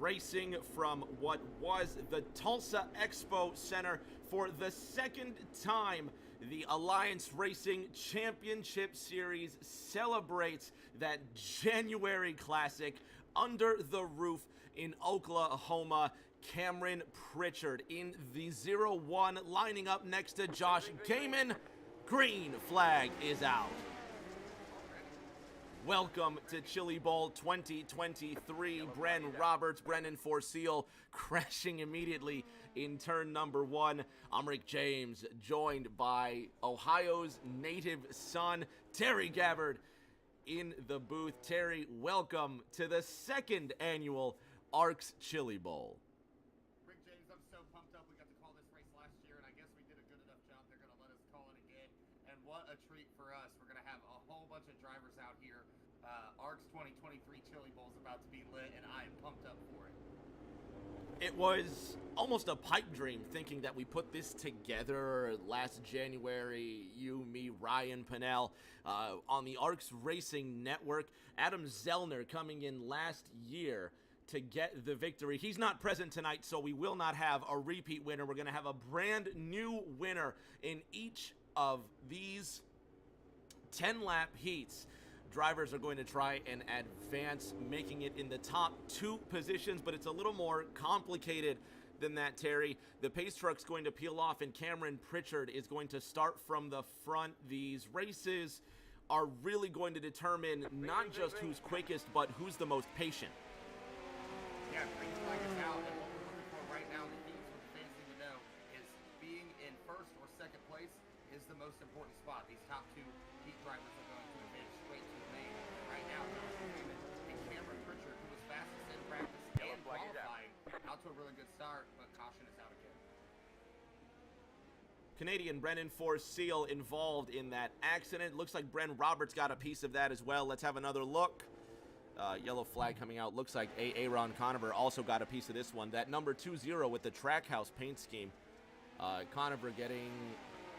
racing from what was the Tulsa Expo Center for the second time. The Alliance Racing Championship Series celebrates that January classic under the roof in Oklahoma. Cameron Pritchard in the 0-1 lining up next to Josh Gaiman. Green flag is out. Welcome to Chili Bowl 2023. Bren Roberts, Brendan Forseal crashing immediately in turn number 1. I'm Rick James, joined by Ohio's native son, Terry Gabbard, in the booth. Terry, welcome to the second annual ARCS Chili Bowl. Rick James, I'm so pumped up. We got to call this race last year, and I guess we did a good enough job. They're going to let us call it again. And what a treat for us. We're going to have a whole bunch of drivers out here. ARCS 2023 Chili Bowl is about to be lit, and I am pumped up for it. It was almost a pipe dream thinking that we put this together last January, you, me, Ryan Pennell, on the ARCS Racing Network. Adam Zellner coming in last year to get the victory. He's not present tonight, so we will not have a repeat winner. We're going to have a brand new winner in each of these 10-lap heats. Drivers are going to try and advance, making it in the top 2 positions, but it's a little more complicated than that, Terry. The pace truck's going to peel off, and Cameron Pritchard is going to start from the front. These races are really going to determine not just who's quickest, but who's the most patient. Yeah, green flag is out, and what we're looking for right now in the heats, what the fans need to know, is being in first or second place is the most important spot. These top 2 heat drivers are going to advance straight to the main. Right now, Josh Gaiman and Cameron Pritchard, who was fastest in practice and qualifying, out to a really good start, but caution is out again. Canadian Brendan Forseal involved in that accident. Looks like Bren Roberts got a piece of that as well. Let's have another look. Yellow flag coming out. Looks like Aaron Conover also got a piece of this one. That number 2-0 with the Trackhouse paint scheme. Conover getting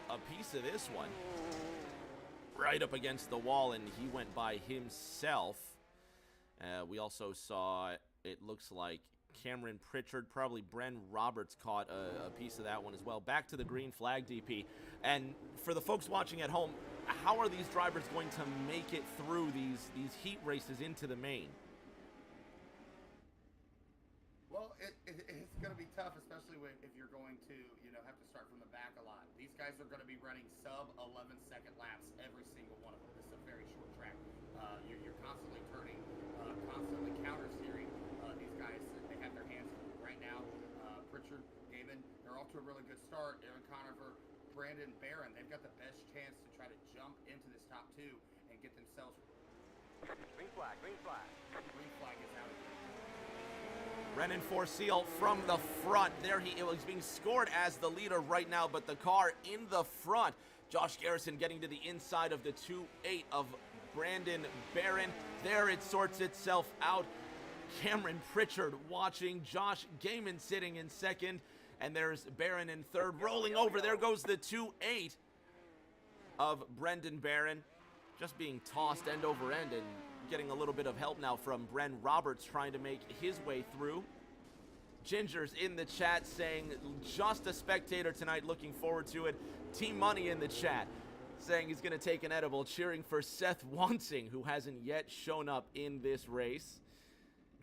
a piece of this one. Right up against the wall, and he went by himself. We also saw, it looks like Cameron Pritchard, probably Bren Roberts caught a piece of that one as well. Back to the green flag, DP. And for the folks watching at home, how are these drivers going to make it through these heat races into the main? Well, it's going to be tough, especially if you're going to, have to start from the back a lot. These guys are going to be running sub 11-second laps, every single one of them. This is a very short track. You're constantly turning, constantly counter-steering. These guys, they have their hands full right now. Pritchard, Gaiman, they're off to a really good start. Aaron Conover, Brandon Barron, they've got the best chance to try to jump into this top 2 and get themselves. Green flag, green flag. Green flag is out again. Brendan Forseal from the front. There he is being scored as the leader right now, but the car in the front. Josh Garrison getting to the inside of the 2-8 of Brandon Barron. There it sorts itself out. Cameron Pritchard watching. Josh Gaiman sitting in second. And there's Barron in third. Rolling over. There goes the 2-8 of Brendan Barron. Just being tossed end over end and getting a little bit of help now from Bren Roberts trying to make his way through. Ginger's in the chat saying, just a spectator tonight, looking forward to it. Team Money in the chat saying he's going to take an edible, cheering for Seth Wansing, who hasn't yet shown up in this race.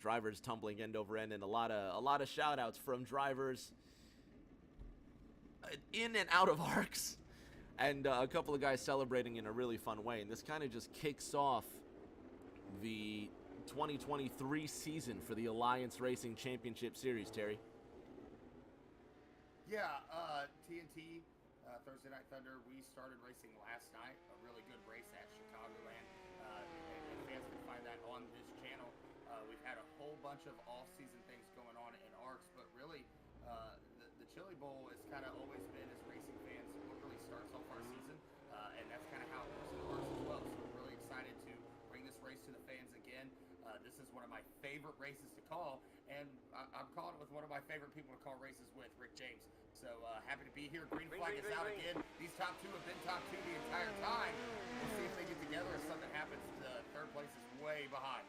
Drivers tumbling end over end, and a lot of shout outs from drivers in and out of ARCS. And a couple of guys celebrating in a really fun way. And this kind of just kicks off the 2023 season for the Alliance Racing Championship Series, Terry. Yeah, TNT, Thursday Night Thunder, we started racing last night. A really good race at Chicagoland. And fans can find that on this channel. We've had a whole bunch of off-season things going on in ARCS, but really, the Chili Bowl has kind of always been, as racing fans, what really starts off our season, and that's kind of how it works in ARCS as well. So we're really excited to bring this race to the fans again. This is one of my favorite races to call, and I'm calling it with one of my favorite people to call races with, Rick James. So happy to be here. Green flag is out again. These top 2 have been top 2 the entire time. We'll see if they get together or something happens. Third place is way behind.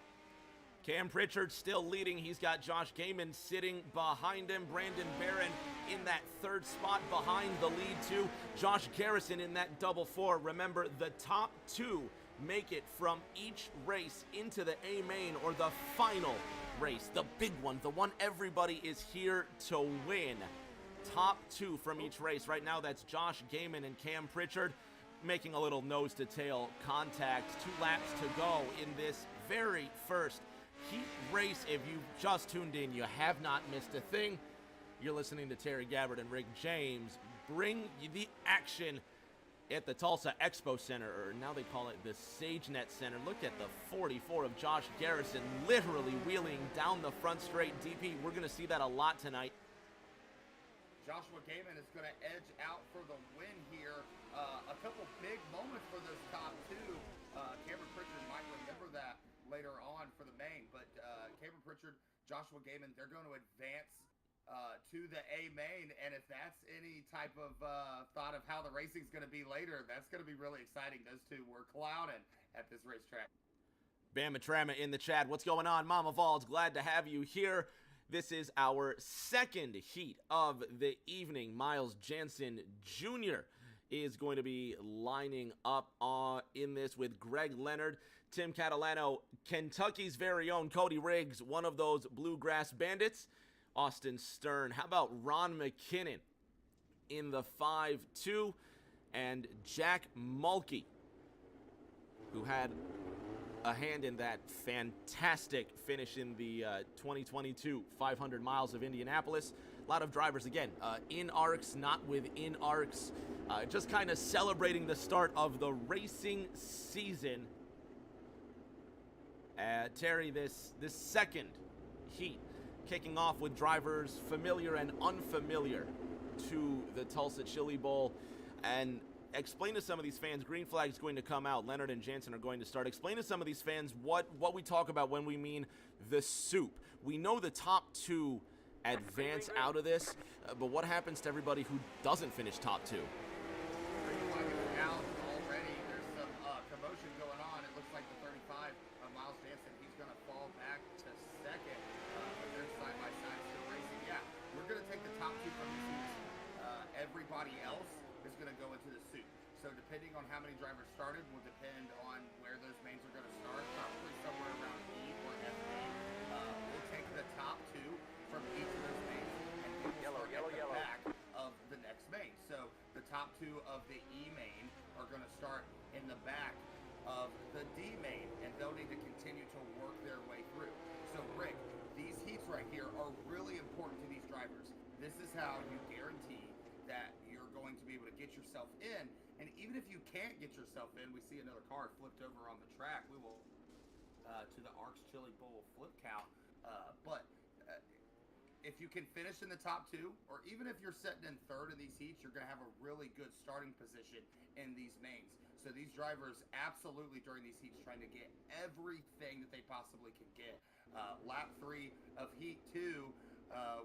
Cam Pritchard still leading. He's got Josh Gaiman sitting behind him. Brandon Barron in that third spot behind the lead two. Josh Garrison in that double four. Remember, the top two make it from each race into the A main, or the final race, the big one, the one everybody is here to win. Top two from each race. Right now, that's Josh Gaiman and Cam Pritchard making a little nose-to-tail contact. 2 laps to go in this very first heat race. If you've just tuned in, you have not missed a thing. You're listening to Terry Gabbard and Rick James bring you the action at the Tulsa Expo Center, or now they call it the SageNet Center. Look at the 44 of Josh Garrison literally wheeling down the front straight. DP, we're going to see that a lot tonight. Joshua Gaiman is going to edge out for the win here. A couple big moments for those top two. Cameron Pritchard might remember that later on for the main, but Cameron Pritchard, Joshua Gaiman, they're going to advance to the A main, and if that's any type of thought of how the racing's going to be later, that's going to be really exciting. Those two were clowning at this racetrack. Bama Trama in the chat. What's going on, Mama Vols? Glad to have you here. This is our second heat of the evening. Miles Jansen Jr. is going to be lining up in this with Greg Leonard, Tim Catalano, Kentucky's very own Cody Riggs, one of those Bluegrass Bandits, Austin Stern. How about Ron McKinnon in the 5-2, and Jack Mulkey, who had a hand in that fantastic finish in the 2022 500 miles of Indianapolis. A lot of drivers, again, in ARCS, not within ARCS, just kind of celebrating the start of the racing season. Terry, this second heat kicking off with drivers familiar and unfamiliar to the Tulsa Chili Bowl. And explain to some of these fans, green flag is going to come out. Leonard and Jansen are going to start. Explain to some of these fans what we talk about when we mean the soup. We know the top two advance out of this, but what happens to everybody who doesn't finish top two? Green flag is out already. There's some commotion going on. It looks like the 35 of Miles Jansen, he's going to fall back to second. But they're side by side still racing. Yeah, we're going to take the top two from these teams. Everybody else is going to go into the soup. So depending on how many drivers started will depend on where those mains are going to start, probably somewhere around E or F main. We'll take the top two from each of those mains, and we will start at the back of the next main. So the top two of the E main are going to start in the back of the D main, and they'll need to continue to work their way through. So Rick, these heats right here are really important to these drivers. This is how you guarantee that you're going to be able to get yourself in. And even if you can't get yourself in, we see another car flipped over on the track. We will to the ARCS Chili Bowl flip count. But if you can finish in the top two, or even if you're sitting in third in these heats, you're going to have a really good starting position in these mains. So these drivers absolutely during these heats trying to get everything that they possibly can get. Lap 3 of heat 2,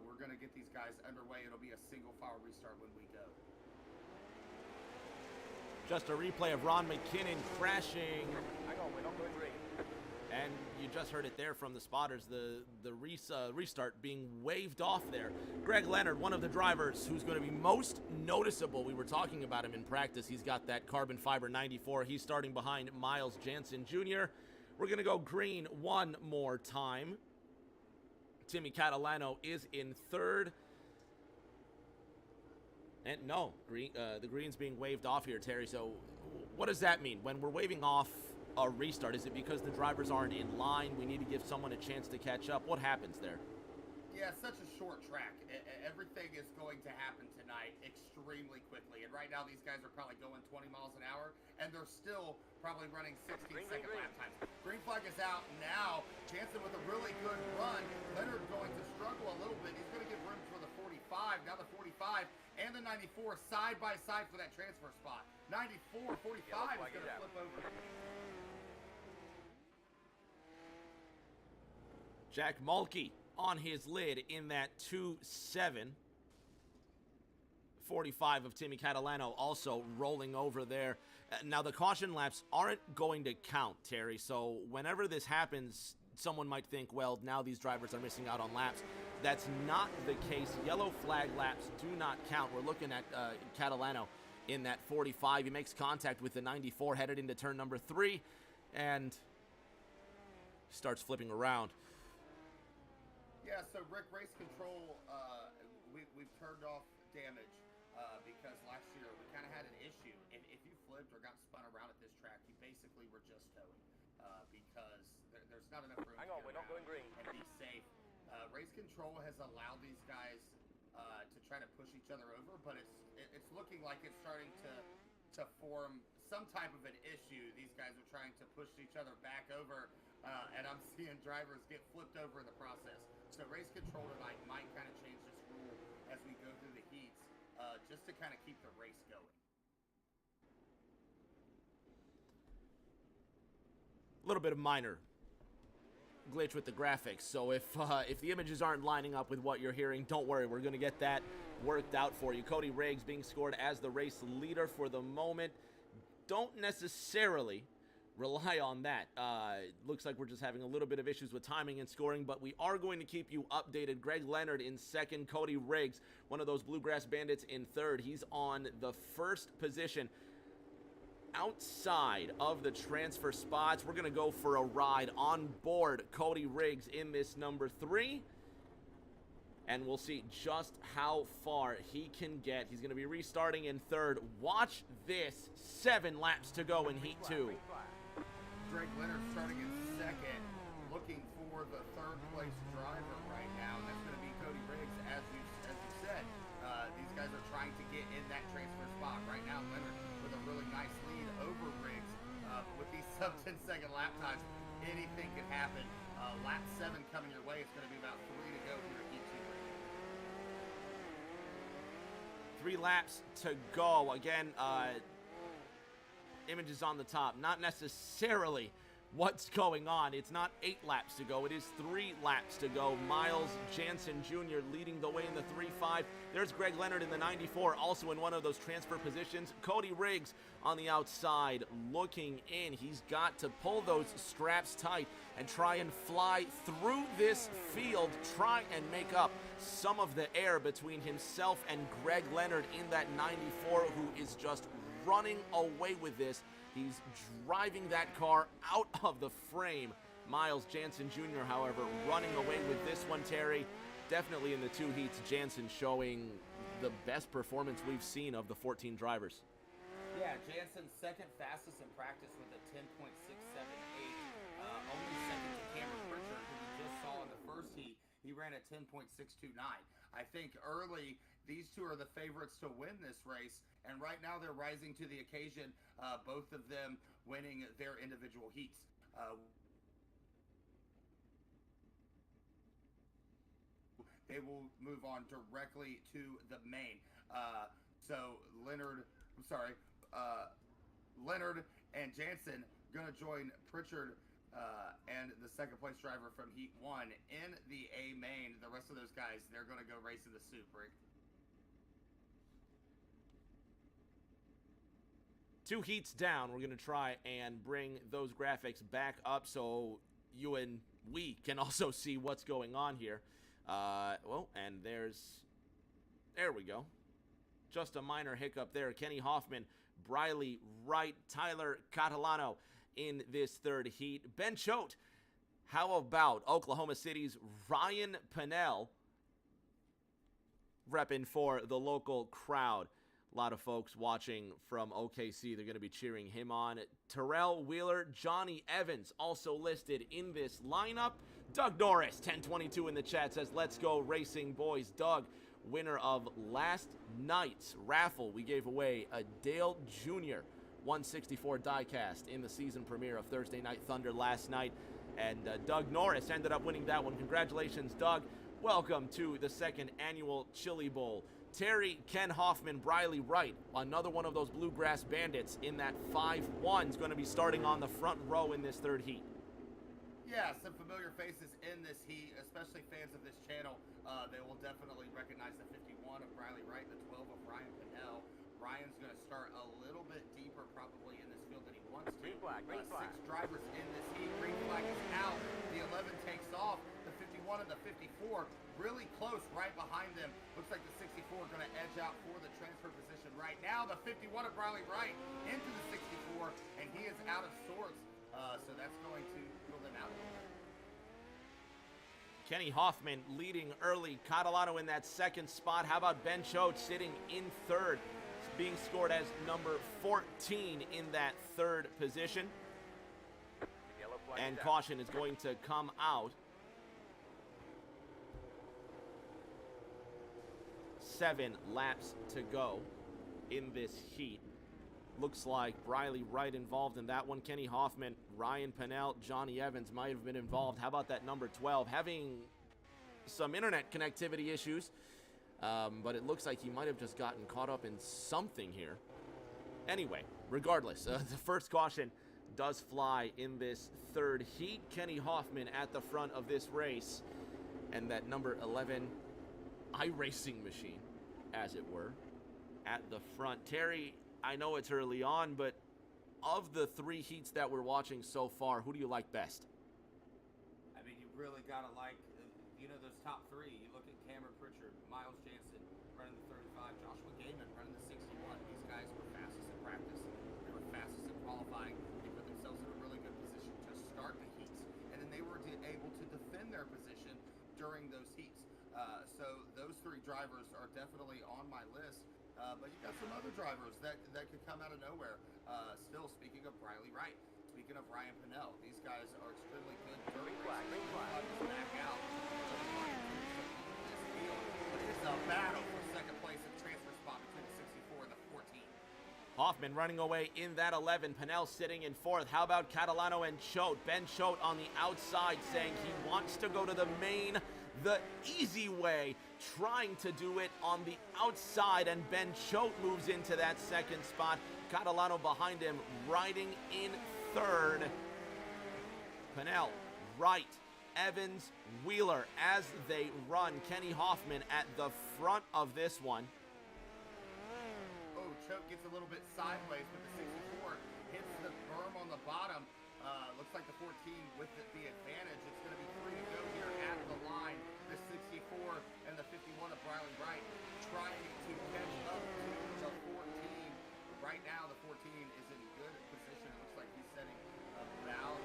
we're going to get these guys underway. It'll be a single file restart when we go. Just a replay of Ron McKinnon crashing. Hang on, we're not going green. And you just heard it there from the spotters, the restart being waved off there. Greg Leonard, one of the drivers who's going to be most noticeable. We were talking about him in practice. He's got that carbon fiber 94. He's starting behind Miles Jansen Jr. We're going to go green one more time. Timmy Catalano is in third. And no, the green's being waved off here, Terry. So what does that mean? When we're waving off a restart, is it because the drivers aren't in line? We need to give someone a chance to catch up. What happens there? Yeah, such a short track. Everything is going to happen tonight extremely quickly. And right now, these guys are probably going 20 miles an hour, and they're still probably running 16-second lap times. Green flag is out now. Jansen with a really good run. Leonard going to struggle a little bit. He's going to give room for the 45. Now the 45 and the 94 side by side for that transfer spot. 94, 45 is going to flip over. Jack Mulkey on his lid in that 2-7. 45 of Timmy Catalano also rolling over there. Now, the caution laps aren't going to count, Terry, so whenever this happens, someone might think, well, now these drivers are missing out on laps. That's not the case. Yellow flag laps do not count. We're looking at Catalano in that 45. He makes contact with the 94 headed into turn number 3 and starts flipping around. Yeah, so Rick, race control, we've turned off damage because last year we kind of had an issue. If you flipped or got spun around at this track, you basically were just towing because there's not enough room Hang on, we're not going green. and be safe. Race control has allowed these guys to try to push each other over, but it's looking like it's starting to form some type of an issue. These guys are trying to push each other back over, and I'm seeing drivers get flipped over in the process. So race control tonight might kind of change this rule as we go through the heats, just to kind of keep the race going. A little bit of minor glitch with the graphics, so if the images aren't lining up with what you're hearing, don't worry, we're going to get that worked out for you. Cody Riggs being scored as the race leader for the moment. Don't necessarily rely on that. Looks like we're just having a little bit of issues with timing and scoring, but we are going to keep you updated. Greg Leonard in second, Cody Riggs, one of those Bluegrass Bandits, in third. He's on the first position. Outside of the transfer spots, we're going to go for a ride on board Cody Riggs in this number 3. And we'll see just how far he can get. He's going to be restarting in third. Watch this. 7 laps to go in Heat 2. Greg Leonard starting in second, looking for the third place driver right now. And that's going to be Cody Riggs, as you said. These guys are trying to get in that transfer spot. Right now, Leonard with a really nice lead over Riggs. With these sub-10-second lap times, anything can happen. Lap 7 coming your way. It's going to be about 3 to go here at Heat 2. 3 laps to go. Again, images on the top. Not necessarily what's going on. It's not 8 laps to go. It is 3 laps to go. Miles Jansen Jr. leading the way in the 3.5. There's Greg Leonard in the 94, also in one of those transfer positions. Cody Riggs on the outside looking in. He's got to pull those straps tight and try and fly through this field, try and make up some of the air between himself and Greg Leonard in that 94, who is just running away with this. He's driving that car out of the frame. Miles Jansen Jr., however, running away with this one, Terry. Definitely in the 2 heats, Jansen showing the best performance we've seen of the 14 drivers. Yeah, Jansen second fastest in practice with a 10.678. Only second to Cameron Pritchard, who we just saw in the first heat. He ran at 10.629. I think early, these two are the favorites to win this race, and right now they're rising to the occasion, both of them winning their individual heats. They will move on directly to the main. So Leonard and Jansen gonna join Pritchard and the second place driver from Heat 1 in the A main. The rest of those guys, they're gonna go race in the soup, Rick. 2 heats down, we're going to try and bring those graphics back up so you and we can also see what's going on here. Well, and there we go. Just a minor hiccup there. Kenny Hoffman, Briley Wright, Tyler Catalano in this 3rd heat. Ben Choate, how about Oklahoma City's Ryan Pennell repping for the local crowd? A lot of folks watching from OKC. They're going to be cheering him on. Terrell Wheeler, Johnny Evans also listed in this lineup. Doug Norris, 1022 in the chat, says, let's go racing, boys. Doug, winner of last night's raffle. We gave away a Dale Jr. 164 diecast in the season premiere of Thursday Night Thunder last night. And Doug Norris ended up winning that one. Congratulations, Doug. Welcome to the 2nd annual Chili Bowl. Terry, Ken Hoffman, Briley Wright, another one of those Bluegrass Bandits in that 5-1 is going to be starting on the front row in this 3rd heat. Yeah, some familiar faces in this heat, especially fans of this channel. They will definitely recognize the 51 of Briley Wright, the 12 of Ryan Pennell. Ryan's going to start a little bit deeper probably in this field than he wants to. Green flag, green flag. 6 drivers in this heat. Green flag is out. The 11 takes off. The 51 and the 54 really close right behind them. Looks like the 64 going to edge out for the transfer position right now. The 51 of Briley Wright into the 64, and he is out of sorts. So that's going to pull them out. Kenny Hoffman leading early. Catalano in that second spot. How about Ben Choate sitting in third, being scored as number 14 in that third position. Yellow flag And down. caution is going to come out. 7 laps to go in this heat. Looks like Briley Wright involved in that one. Kenny Hoffman, Ryan Pennell, Johnny Evans might have been involved. How about that number 12? Having some internet connectivity issues, but it looks like he might have just gotten caught up in something here. Anyway, regardless, the first caution does fly in this third heat. Kenny Hoffman at the front of this race, and that number 11 iRacing machine, as it were, at the front. Terry, I know it's early on, but of the 3 heats that we're watching so far, who do you like best? I mean, you really got to like, those top 3. You look at Cameron Pritchard, Miles Jansen running the 35, Joshua Gaiman running the 61. These guys were fastest in practice. They were fastest in qualifying. They put themselves in a really good position to start the heats. And then they were able to defend their position during those heats. So those 3 drivers are definitely on my list. But you got some other drivers that could come out of nowhere. Still, speaking of Briley Wright, speaking of Ryan Pennell, these guys are extremely good. Green flag, green flag. Back out. But it's a battle for second place and transfer spot between the 64 and the 14. Hoffman running away in that 11. Pennell sitting in 4th. How about Catalano and Choate? Ben Choate on the outside saying he wants to go to the main the easy way, trying to do it on the outside, and Ben Choate moves into that second spot. Catalano behind him, riding in 3rd. Pennell, Wright, Evans, Wheeler as they run. Kenny Hoffman at the front of this one. Oh, Choate gets a little bit sideways, but the 64 hits the berm on the bottom. Looks like the 14 with the advantage. It's going to be free to go here at the line. The 64 and the 51 of Briley Wright trying to catch up to the 14. Right now, the 14 is in good position. It looks like he's setting about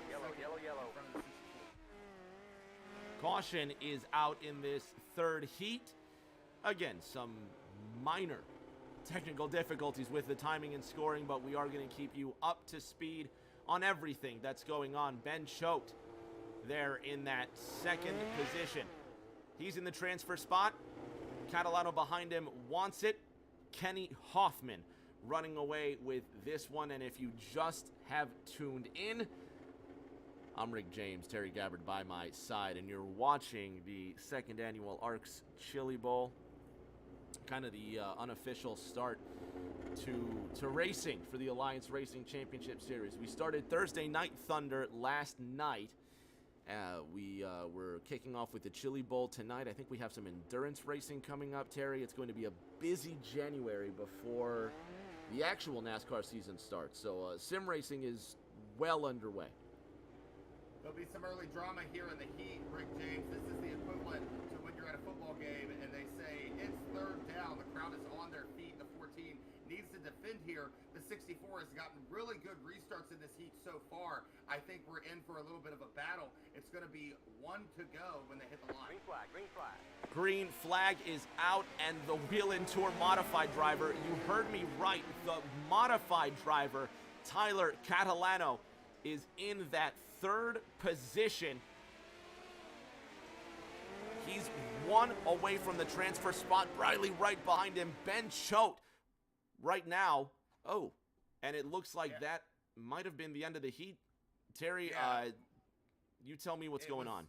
Yellow. in front of the 64. Caution is out in this third heat. Again, some minor technical difficulties with the timing and scoring, but we are going to keep you up to speed on everything that's going on. Ben Choate there in that second position. He's in the transfer spot. Catalano behind him wants it. Kenny Hoffman running away with this one. And if you just have tuned in, I'm Rick James, Terry Gabbard by my side, and you're watching the second annual ARCS Chili Bowl. Kind of the unofficial start to racing for the Alliance Racing Championship Series. We started Thursday Night Thunder last night. We're kicking off with the Chili Bowl tonight. I think we have some endurance racing coming up, Terry. It's going to be a busy January before the actual NASCAR season starts. So sim racing is well underway. There'll be some early drama here in the heat, Rick James. This is the equivalent to when you're at a football game and they say it's 3rd down. The crowd is on their feet. The 14 needs to defend here. The 64 has gotten really good restarts in this heat so far. I think we're in for a little bit of a battle. It's going to be 1 to go when they hit the line. Green flag, green flag. Green flag is out, and the Wheel-In Tour modified driver, you heard me right, the modified driver, Tyler Catalano, is in that 3rd position. He's 1 away from the transfer spot. Briley right behind him. Ben Choate right now. Oh, and it looks like that might have been the end of the heat. Terry, you tell me what's going on.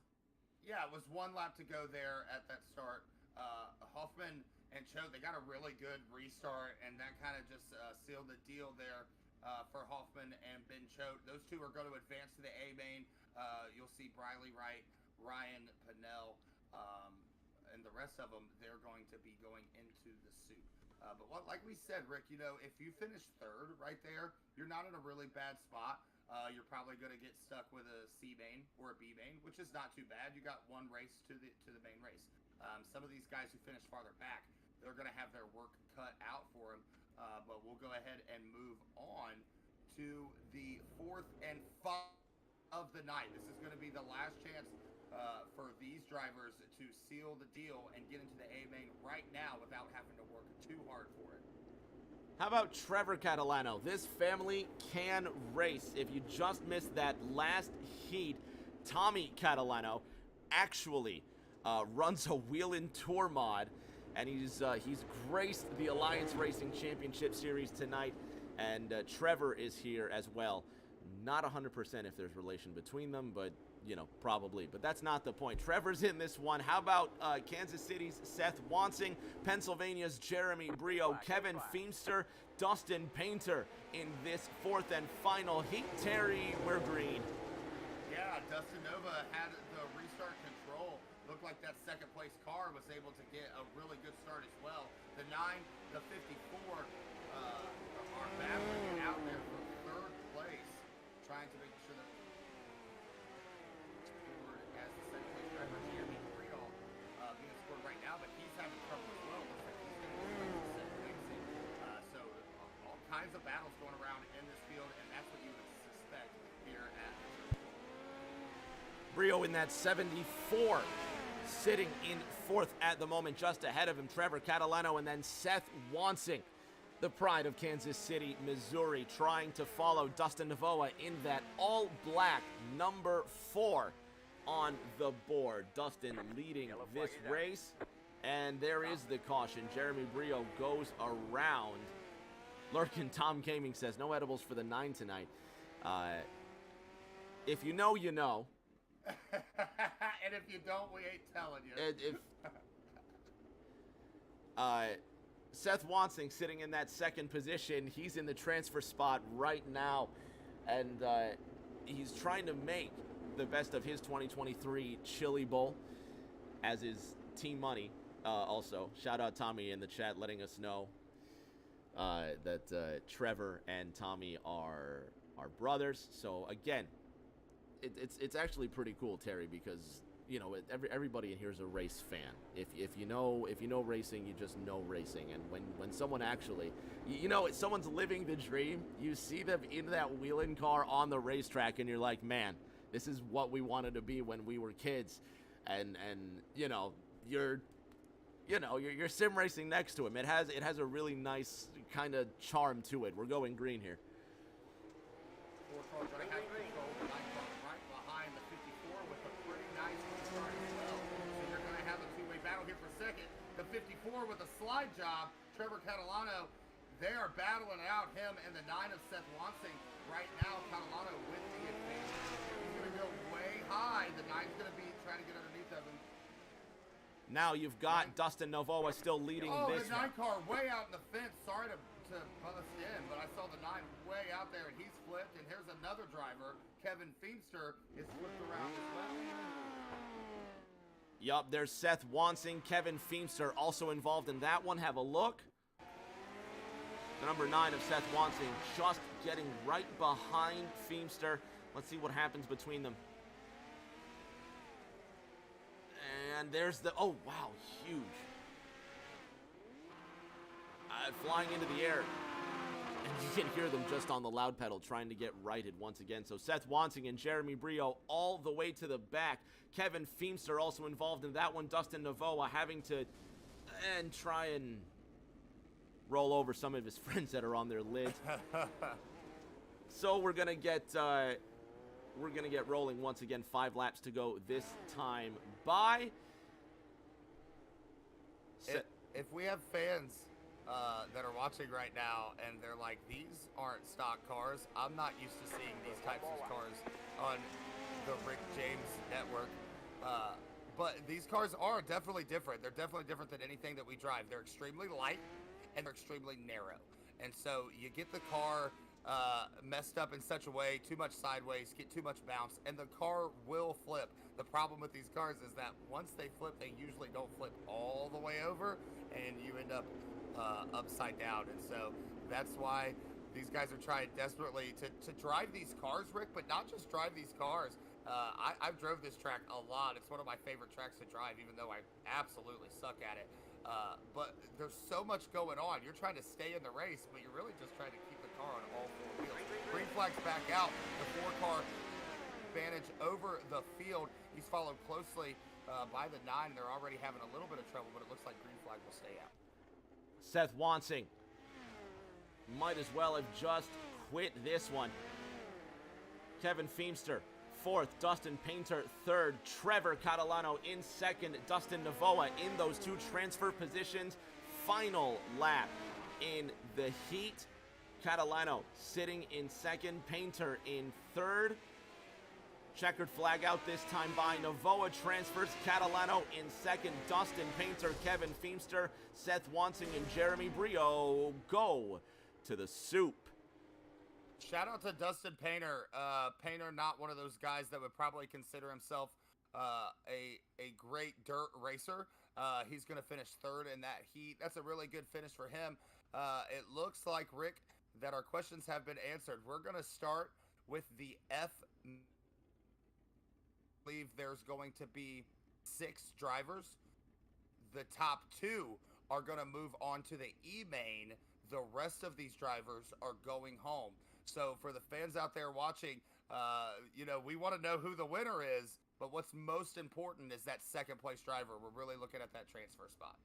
Yeah, it was 1 lap to go there at that start. Hoffman and Choate, they got a really good restart, and that kind of just sealed the deal there for Hoffman and Ben Choate. Those 2 are going to advance to the A main. You'll see Briley Wright, Ryan Pennell, and the rest of them, they're going to be going into the soup. But like we said, Rick, you know, if you finish third right there, you're not in a really bad spot. You're probably going to get stuck with a C main or a B main, which is not too bad. You got one race to the main race. Some of these guys who finish farther back, they're going to have their work cut out for them. But we'll go ahead and move on to the fourth and final of the night. This is going to be the last chance for these drivers to seal the deal and get into the A main right now without having to work too hard for it. How about Trevor Catalano? This family can race. If you just missed that last heat, Tommy Catalano actually runs a wheel-in tour mod, and he's graced the Alliance Racing Championship Series tonight, and Trevor is here as well. Not 100% if there's relation between them, but you know, probably. But that's not the point. Trevor's in this one. How about Kansas City's Seth Wansing, Pennsylvania's Jeremy Brio, Kevin Feemster, Dustin Painter in this fourth and final heat. Terry, we're green. Yeah, Dustin Nova had the restart control. Looked like that second place car was able to get a really good start as well. The 9, the 54 are battling it out there for third place, trying to make sure that as the second place driver, Jeremy Brio, being scored right now, but he's having trouble as well. Looks like he's going to be second placing. So all kinds of battles going around in this field, and that's what you would suspect here at Brio in that 74, sitting in fourth at the moment, just ahead of him, Trevor Catalano, and then Seth Wansing, the pride of Kansas City, Missouri, trying to follow Dustin Navoa in that all-black number 4 on the board. Dustin leading this race, and there is the caution. Jeremy Brio goes around. Lurkin Tom Gaming says, no edibles for the 9 tonight. If you know, you know. And if you don't, we ain't telling you. Seth Wansing sitting in that second position. He's in the transfer spot right now, and he's trying to make the best of his 2023 Chili Bowl, as is Team Money. Also, shout out Tommy in the chat letting us know that Trevor and Tommy are brothers. So again, it's actually pretty cool, Terry, because you know everybody in here is a race fan. If you know racing, you just know racing. And when someone actually, you know, someone's living the dream, you see them in that wheel-in car on the racetrack, and you're like, man, this is what we wanted to be when we were kids. And you know you're sim racing next to him. It has a really nice kind of charm to it. We're going green here. Four cars going to have control. The 9 car right behind the 54 with a pretty nice start as well. So you're going to have a two-way battle here for second. The 54 with a slide job. Trevor Catalano, they are battling out him and the 9 of Seth Wansing. Right now, Catalano with the advantage. He's going to go way high. The 9's going to be trying to get underneath of him. Now you've got Dustin Navoa still leading this. The 9 car way out in the fence. Sorry to bust in, but I saw the 9 way out there, and he's flipped. And here's another driver, Kevin Feemster, is flipped around as well. Yup, there's Seth Wansing, Kevin Feemster also involved in that one. Have a look. The number 9 of Seth Wansing just getting right behind Feemster. Let's see what happens between them. And there's the, oh wow, huge. Flying into the air. And you can hear them just on the loud pedal trying to get righted once again. So Seth Wansing and Jeremy Brio all the way to the back. Kevin Feemster also involved in that one. Dustin Navoa having to try and roll over some of his friends that are on their lids. So we're gonna get rolling once again. 5 laps to go this time by. If we have fans that are watching right now and they're like, these aren't stock cars, I'm not used to seeing these types of cars on the Rick James network. But these cars are definitely different. They're definitely different than anything that we drive. They're extremely light and they're extremely narrow. And so you get the car messed up in such a way, too much sideways, get too much bounce, and the car will flip. The problem with these cars is that once they flip, they usually don't flip all the way over, and you end up upside down. And so that's why these guys are trying desperately to drive these cars, Rick, but not just drive these cars. I've drove this track a lot. It's one of my favorite tracks to drive, even though I absolutely suck at it. But there's so much going on. You're trying to stay in the race, but you're really just trying to keep the car on all four wheels. Green flag's back out. The four-car advantage over the field. He's followed closely by the 9. They're already having a little bit of trouble, but it looks like green flag will stay out. Seth Wansing might as well have just quit this one. Kevin Feemster, 4th. Dustin Painter, 3rd. Trevor Catalano in 2nd. Dustin Navoa in those 2 transfer positions. Final lap in the heat. Catalano sitting in 2nd. Painter in 3rd. Checkered flag out this time by Navoa transfers. Catalano in 2nd. Dustin Painter, Kevin Feemster, Seth Wansing, and Jeremy Brio go to the soup. Shout out to Dustin Painter. Painter, not one of those guys that would probably consider himself a great dirt racer. He's going to finish 3rd in that heat. That's a really good finish for him. It looks like, Rick, that our questions have been answered. We're going to start with the F. I believe there's going to be 6 drivers. The top 2 are going to move on to the E-main. The rest of these drivers are going home. So for the fans out there watching, we want to know who the winner is, but what's most important is that 2nd place driver. We're really looking at that transfer spot.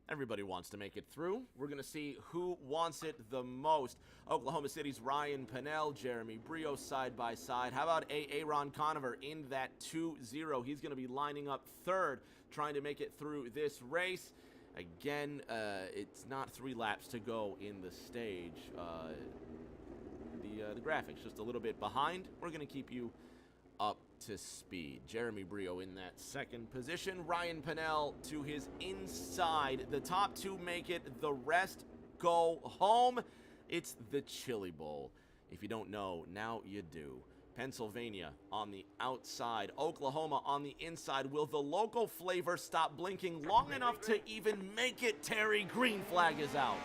Everybody wants to make it through. We're going to see who wants it the most. Oklahoma City's Ryan Pennell, Jeremy Brio side by side. How about Aaron Conover in that 2-0? He's going to be lining up 3rd, trying to make it through this race. Again, it's not 3 laps to go in the stage. The graphics just a little bit behind. We're going to keep you up to speed. Jeremy Brio in that 2nd position. Ryan Pennell to his inside. The top 2 make it. The rest go home. It's the Chili Bowl. If you don't know, now you do. Pennsylvania on the outside. Oklahoma on the inside. Will the local flavor stop blinking long enough to even make it, Terry? Green flag is out.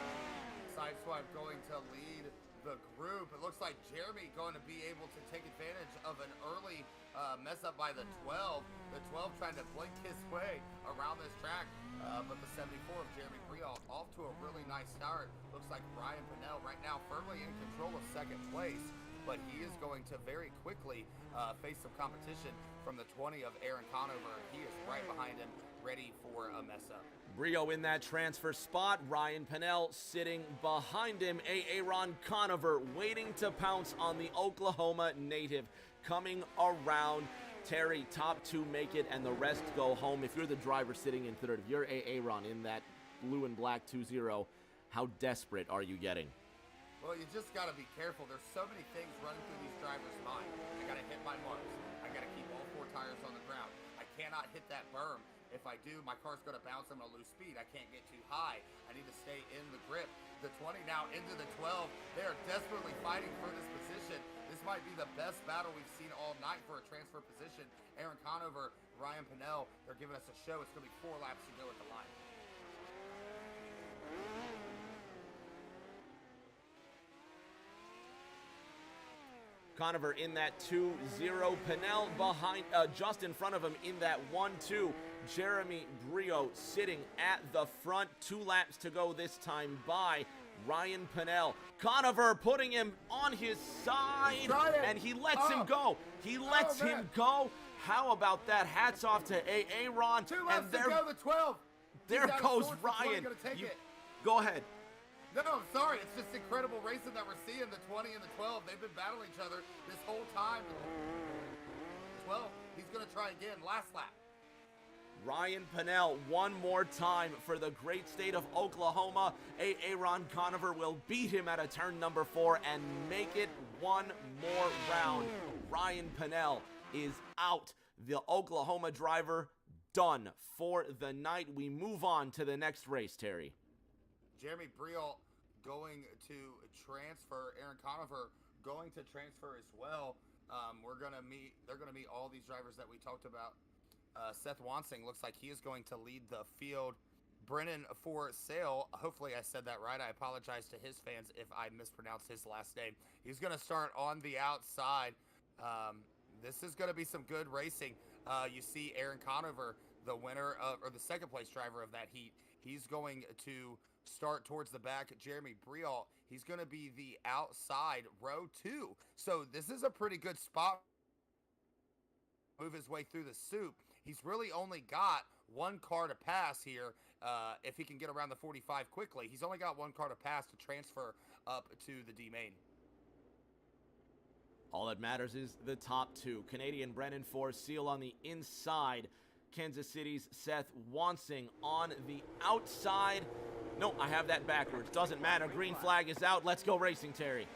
Sideswipe going to lead the group. It looks like Jeremy going to be able to take advantage of an early mess up by the 12. The 12 trying to blink his way around this track, but the 74 of Jeremy Brio off to a really nice start. Looks like Ryan Pennell right now firmly in control of 2nd place, but he is going to very quickly face some competition from the 20 of Aaron Conover. He is right behind him, ready for a mess up. Brio in that transfer spot. Ryan Pennell sitting behind him. Aaron Conover waiting to pounce on the Oklahoma native. Coming around. Terry, top 2 make it, and the rest go home. If you're the driver sitting in 3rd, if you're Aaron in that blue and black 2-0, how desperate are you getting? Well, you just got to be careful. There's so many things running through these drivers' minds. I got to hit my marks. I got to keep all 4 tires on the ground. I cannot hit that berm. If I do, my car's going to bounce. I'm going to lose speed. I can't get too high. I need to stay in the grip. The 20 now into the 12. They are desperately fighting for this position. This might be the best battle we've seen all night for a transfer position. Aaron Conover, Ryan Pennell, they're giving us a show. It's going to be 4 laps to go at the line. Conover in that 2-0. Pennell behind, just in front of him in that 1-2. Jeremy Brio sitting at the front. 2 laps to go this time by Ryan Pennell. Conover putting him on his side, and he lets him go. He lets him go. How about that? Hats off to Aaron. 2 laps to go, the 12. There goes Ryan. Go ahead. No, I'm sorry. It's just incredible racing that we're seeing. The 20 and the 12, they've been battling each other this whole time. 12, he's going to try again. Last lap. Ryan Pennell one more time for the great state of Oklahoma. Aaron Conover will beat him at a turn number 4 and make it one more round. Ryan Pennell is out. The Oklahoma driver done for the night. We move on to the next race, Terry. Jeremy Brio going to transfer. Aaron Conover going to transfer as well. They're gonna meet all these drivers that we talked about. Seth Wansing looks like he is going to lead the field Brennan for sale. Hopefully I said that right. I apologize to his fans if I mispronounced his last name. He's going to start on the outside. This is going to be some good racing. You see Aaron Conover, the winner of, or the second place driver of that heat. He's going to start towards the back. Jeremy Briault, he's going to be the outside row 2. So this is a pretty good spot. Move his way through the soup. He's really only got one car to pass here. If he can get around the 45 quickly, he's only got one car to pass to transfer up to the D main. All that matters is the top 2. Canadian Brennan Forseal on the inside. Kansas City's Seth Wansing on the outside. No, I have that backwards. Doesn't matter. Green flag is out. Let's go racing, Terry.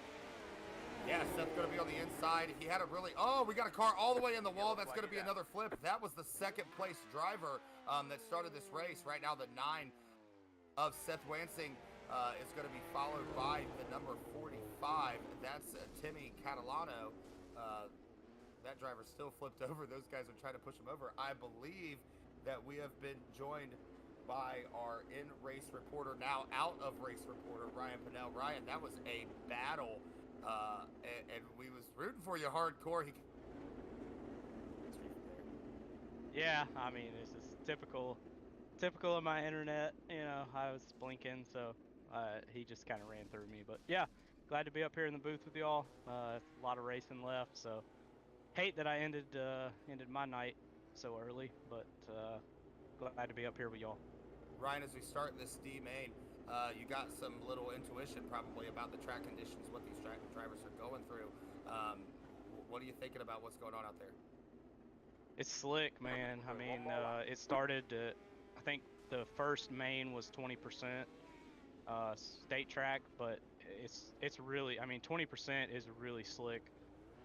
Yeah, Seth's going to be on the inside. He had a really... Oh, we got a car all the way in the wall. That's going to be another flip. That was the second place driver that started this race. Right now, the 9 of Seth Wansing is going to be followed by the number 45. That's Timmy Catalano. That driver still flipped over. Those guys are trying to push him over. I believe that we have been joined by our in-race reporter, now out of race reporter, Ryan Pinnell. Ryan, that was a battle. And we was rooting for you hardcore. Yeah, I mean, this is typical of my internet. You know, I was blinking, so he just kind of ran through me. But yeah, glad to be up here in the booth with y'all. A lot of racing left, so hate that I ended my night so early, but glad to be up here with y'all. Ryan, as we start this D main, you got some little intuition probably about the track conditions, what these drivers are going through. What are you thinking about what's going on out there? It's slick, man. I mean, it started, I think the first main was 20% state track, but it's really, I mean, 20% is really slick,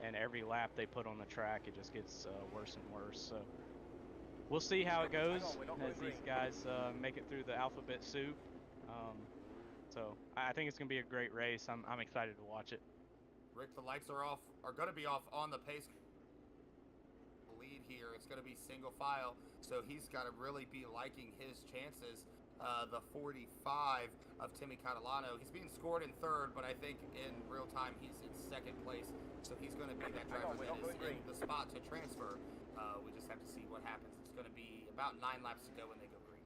and every lap they put on the track, it just gets worse and worse. So we'll see how it goes as these guys make it through the alphabet soup. So I think it's gonna be a great race. I'm excited to watch it. Rick, the lights are going to be off on the pace lead here. It's going to be single file, so he's got to really be liking his chances. The 45 of Timmy Catalano, he's being scored in third, but I think in real time he's in second place, so he's going to be that driver that is in the spot to transfer. We just have to see what happens. It's going to be about 9 laps to go when they go green.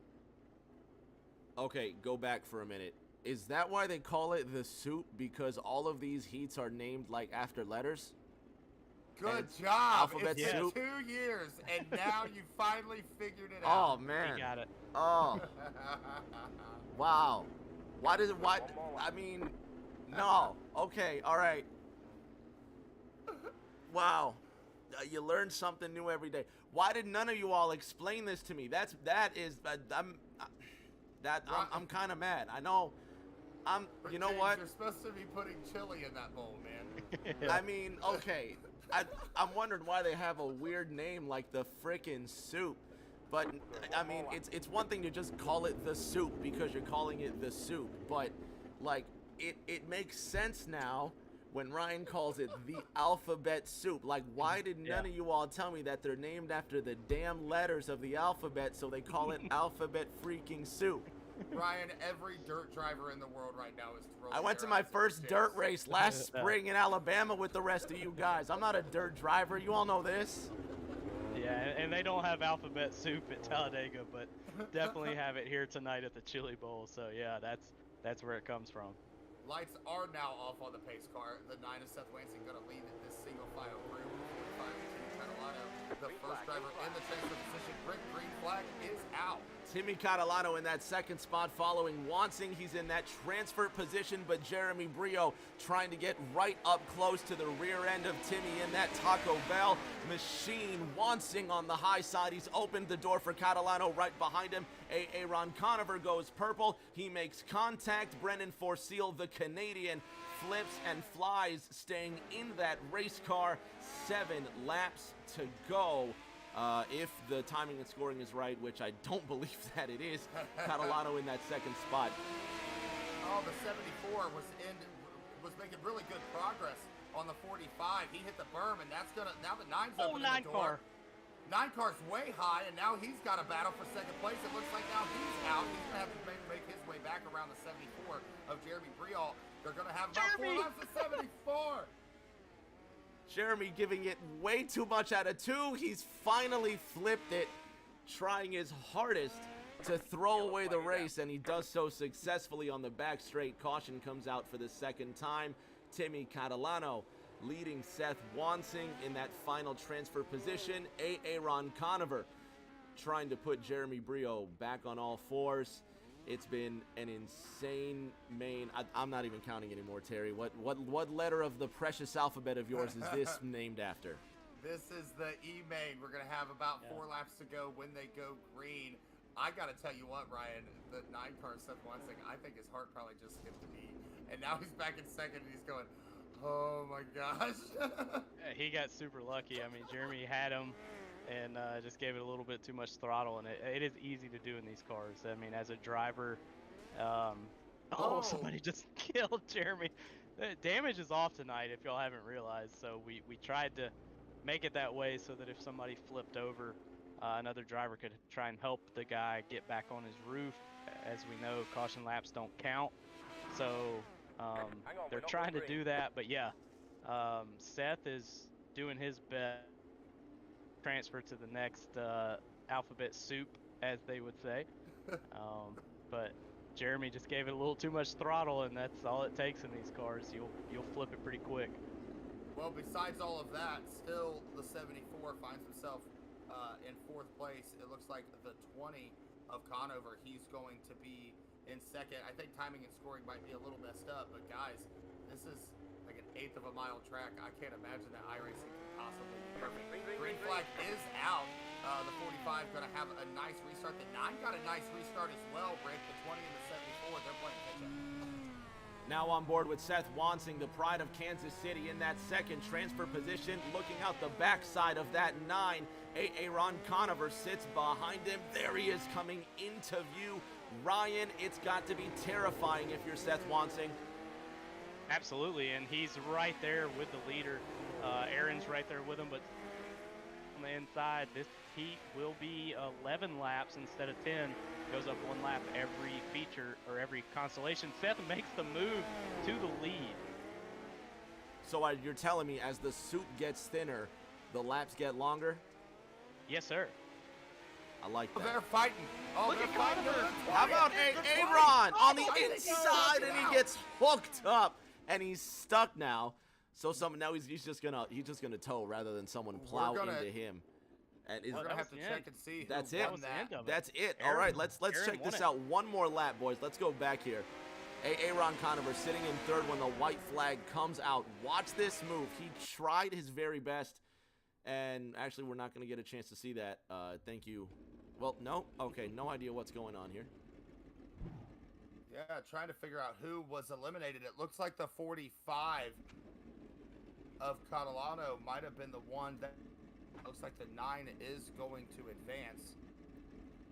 Okay, go back for a minute. Is that why they call it the soup? Because all of these heats are named like after letters? Good job. Alphabet it's soup. been 2 years, and now you finally figured it out. Oh, man. You got it. Oh. Wow. Why does it, why, I mean, no. Okay, all right. Wow. You learn something new every day. Why did none of you all explain this to me? I'm kind of mad. I know. You know what? You're supposed to be putting chili in that bowl, man. I mean, okay. I'm wondering why they have a weird name like the frickin' soup. But, I mean, it's one thing to just call it the soup because you're calling it the soup. But, like, it makes sense now when Ryan calls it the alphabet soup. Like, why did none of you all tell me that they're named after the damn letters of the alphabet, so they call it alphabet freaking soup? Ryan, every dirt driver in the world right now is throwing. I went to my first dirt race last spring in Alabama with the rest of you guys. I'm not a dirt driver. You all know this. Yeah, and they don't have alphabet soup at Talladega, but definitely have it here tonight at the Chili Bowl. So yeah, that's where it comes from. Lights are now off on the pace car. The 9 of Seth Wansing going to lead this single file group. 5 of Timmy Catalano, the first driver in the transfer position. Green flag is out. Timmy Catalano in that second spot following Wansing. He's in that transfer position, but Jeremy Briault trying to get right up close to the rear end of Timmy in that Taco Bell machine. Wansing on the high side. He's opened the door for Catalano right behind him. Aaron Conover goes purple. He makes contact. Brennan Forseal, the Canadian, flips and flies, staying in that race car. 7 laps to go. If the timing and scoring is right, which I don't believe that it is, Catalano in that second spot. Oh, the 74 was making really good progress on the 45. He hit the berm, and that's gonna now the 9's open in the door. Car. 9 car's way high, and now he's got a battle for second place. It looks like now he's out. He's going to have to make his way back around the 74 of Jeremy Briall. They're going to have about 4 laps of 74. Jeremy giving it way too much out of 2. He's finally flipped it, trying his hardest to throw away the race, and he does so successfully on the back straight. Caution comes out for the second time. Timmy Catalano leading Seth Wansing in that final transfer position. Aaron Conover trying to put Jeremy Briall back on all fours. It's been an insane main. I'm not even counting anymore, Terry. What letter of the precious alphabet of yours is this named after? This is the E main. We're going to have about 4 laps to go when they go green. I got to tell you what, Ryan, the 9 car Seth Wansing, I think his heart probably just skipped a beat. And now he's back in second, and he's going, oh my gosh. He got super lucky. I mean, Jeremy had him and just gave it a little bit too much throttle, and it is easy to do in these cars. I mean, as a driver, somebody just killed Jeremy. The damage is off tonight, if y'all haven't realized. So we tried to make it that way so that if somebody flipped over, another driver could try and help the guy get back on his roof. As we know, caution laps don't count. So they're trying to do that, but yeah, Seth is doing his best to transfer to the next alphabet soup, as they would say. But Jeremy just gave it a little too much throttle, and that's all it takes in these cars. You'll flip it pretty quick. Well, besides all of that, still the 74 finds himself in 4th place. It looks like the 20 of Conover, he's going to be in second. I think timing and scoring might be a little messed up, but guys, this is like an 1/8 of a mile track. I can't imagine that iRacing can possibly be perfect. Green flag is out. The 45 going to have a nice restart. The 9 got a nice restart as well, Rick. The 20 and the 74, they're playing catch up. Now on board with Seth Wansing, the pride of Kansas City, in that second transfer position. Looking out the backside of that 9, Aaron Conover sits behind him. There he is coming into view. Ryan, it's got to be terrifying if you're Seth Wansing. Absolutely, and he's right there with the leader. Aaron's right there with him, but on the inside, this heat will be 11 laps instead of 10. Goes up 1 lap every feature or every constellation. Seth makes the move to the lead. So you're telling me as the suit gets thinner, the laps get longer? Yes, sir. I like that. They're fighting. Oh, Look they're at fighting. Conover. How about Aaron on the inside, and he gets hooked up, and he's stuck now. So now he's just gonna tow rather than someone plow into him. And We're gonna have to check and see. That's who it. won that. That's it. All right, let's check this out. One more lap, boys. Let's go back here. Aaron Conover sitting in 3rd when the white flag comes out. Watch this move. He tried his very best, and actually, we're not going to get a chance to see that. Thank you. Well, no. Okay, no idea what's going on here. Yeah, trying to figure out who was eliminated. It looks like the 45 of Catalano might have been the one that looks like the 9 is going to advance.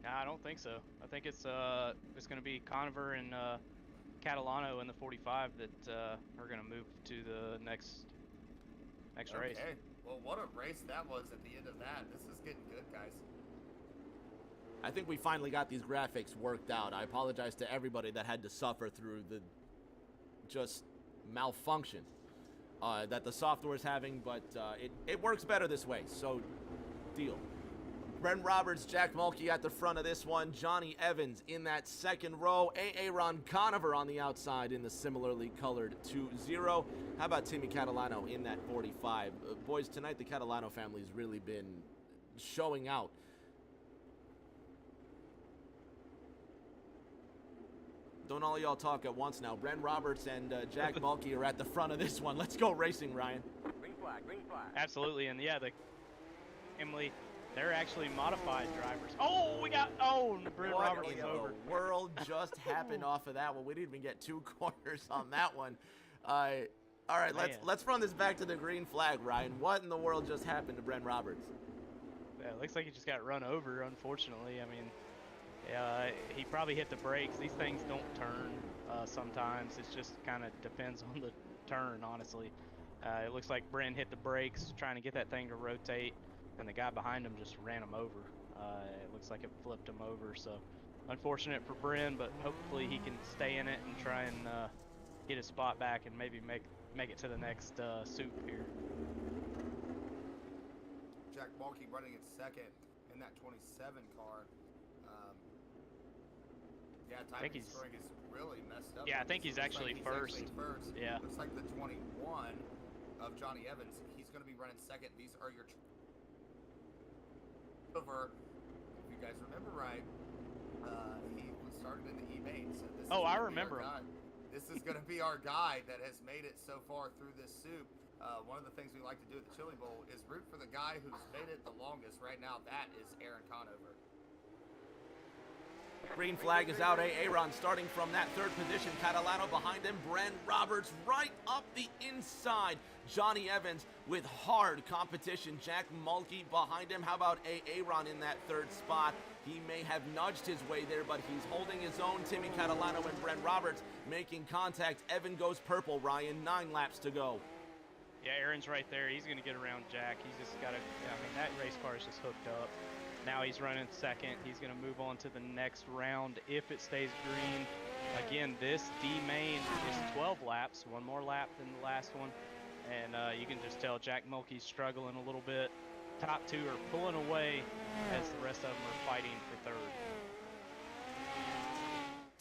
Nah, I don't think so. I think it's going to be Conover and Catalano in the 45 that are going to move to the next race. Okay. Well, what a race that was at the end of that. This is getting good, guys. I think we finally got these graphics worked out. I apologize to everybody that had to suffer through the just malfunction that the software is having, but it works better this way, so deal. Brent Roberts, Jack Mulkey at the front of this one. Johnny Evans in that second row. Aaron Conover on the outside in the similarly colored 2-0. How about Timmy Catalano in that 45? Boys, tonight the Catalano family's really been showing out. Don't all y'all talk at once now. Brent Roberts and Jack Mulkey are at the front of this one. Let's go racing, Ryan. Green flag, green flag. Absolutely, and yeah, Emily, they're actually modified drivers. Brent What Roberts in is over. the world just happened off of that one? We didn't even get 2 corners on that one. All right, let's run this back to the green flag, Ryan. What in the world just happened to Brent Roberts? Yeah, it looks like he just got run over, unfortunately. I mean, he probably hit the brakes. These things don't turn sometimes. It just kind of depends on the turn, honestly. It looks like Brent hit the brakes, trying to get that thing to rotate. and the guy behind him just ran him over. It looks like it flipped him over, so unfortunate for Bryn, but hopefully he can stay in it and try and get his spot back and maybe make it to the next soup here. Jack Balky running in second in that 27 car. Yeah, timing scoring is really messed up. Yeah, I think he's actually first. Yeah. Looks like the 21 of Johnny Evans, he's going to be running second. These are your over. If you guys remember right, he started in the E-main. So this I remember him. This is going to be our guy that has made it so far through this soup. One of the things we like to do at the Chili Bowl is root for the guy who's made it the longest. Right now, that is Aaron Conover. Green flag is out. Aaron starting from that third position. Catalano behind him. Bren Roberts right up the inside. Johnny Evans with hard competition. Jack Mulkey behind him. How about Aaron in that third spot? He may have nudged his way there, but he's holding his own. Timmy Catalano and Bren Roberts making contact. Evan goes purple. Ryan, 9 laps to go. Yeah, Aaron's right there. He's going to get around Jack. He's just got to, that race car is just hooked up. Now he's running second. He's going to move on to the next round if it stays green. Again, this D main is 12 laps, one more lap than the last one. And you can just tell Jack Mulkey's struggling a little bit. Top two are pulling away as the rest of them are fighting for third.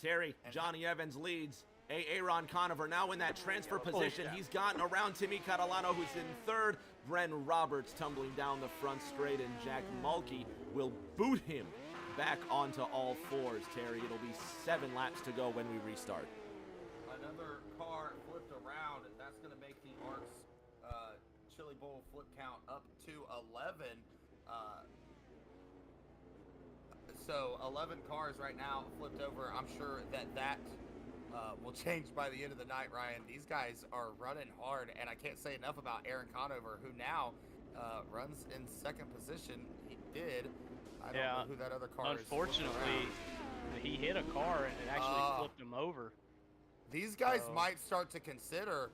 Terry, Johnny Evans leads. Aaron Conover now in that transfer position. He's gotten around Timmy Catalano, who's in third. Bren Roberts tumbling down the front straight, and Jack Mulkey will boot him back onto all fours. Terry, it'll be 7 laps to go when we restart. Another car flipped around, and that's going to make the ARCS Chili Bowl flip count up to 11. So 11 cars right now flipped over. I'm sure that will change by the end of the night, Ryan. These guys are running hard, and I can't say enough about Aaron Conover, who now runs in second position. He did. I don't know who that other car is. Unfortunately, he hit a car, and it actually flipped him over. These guys might start to consider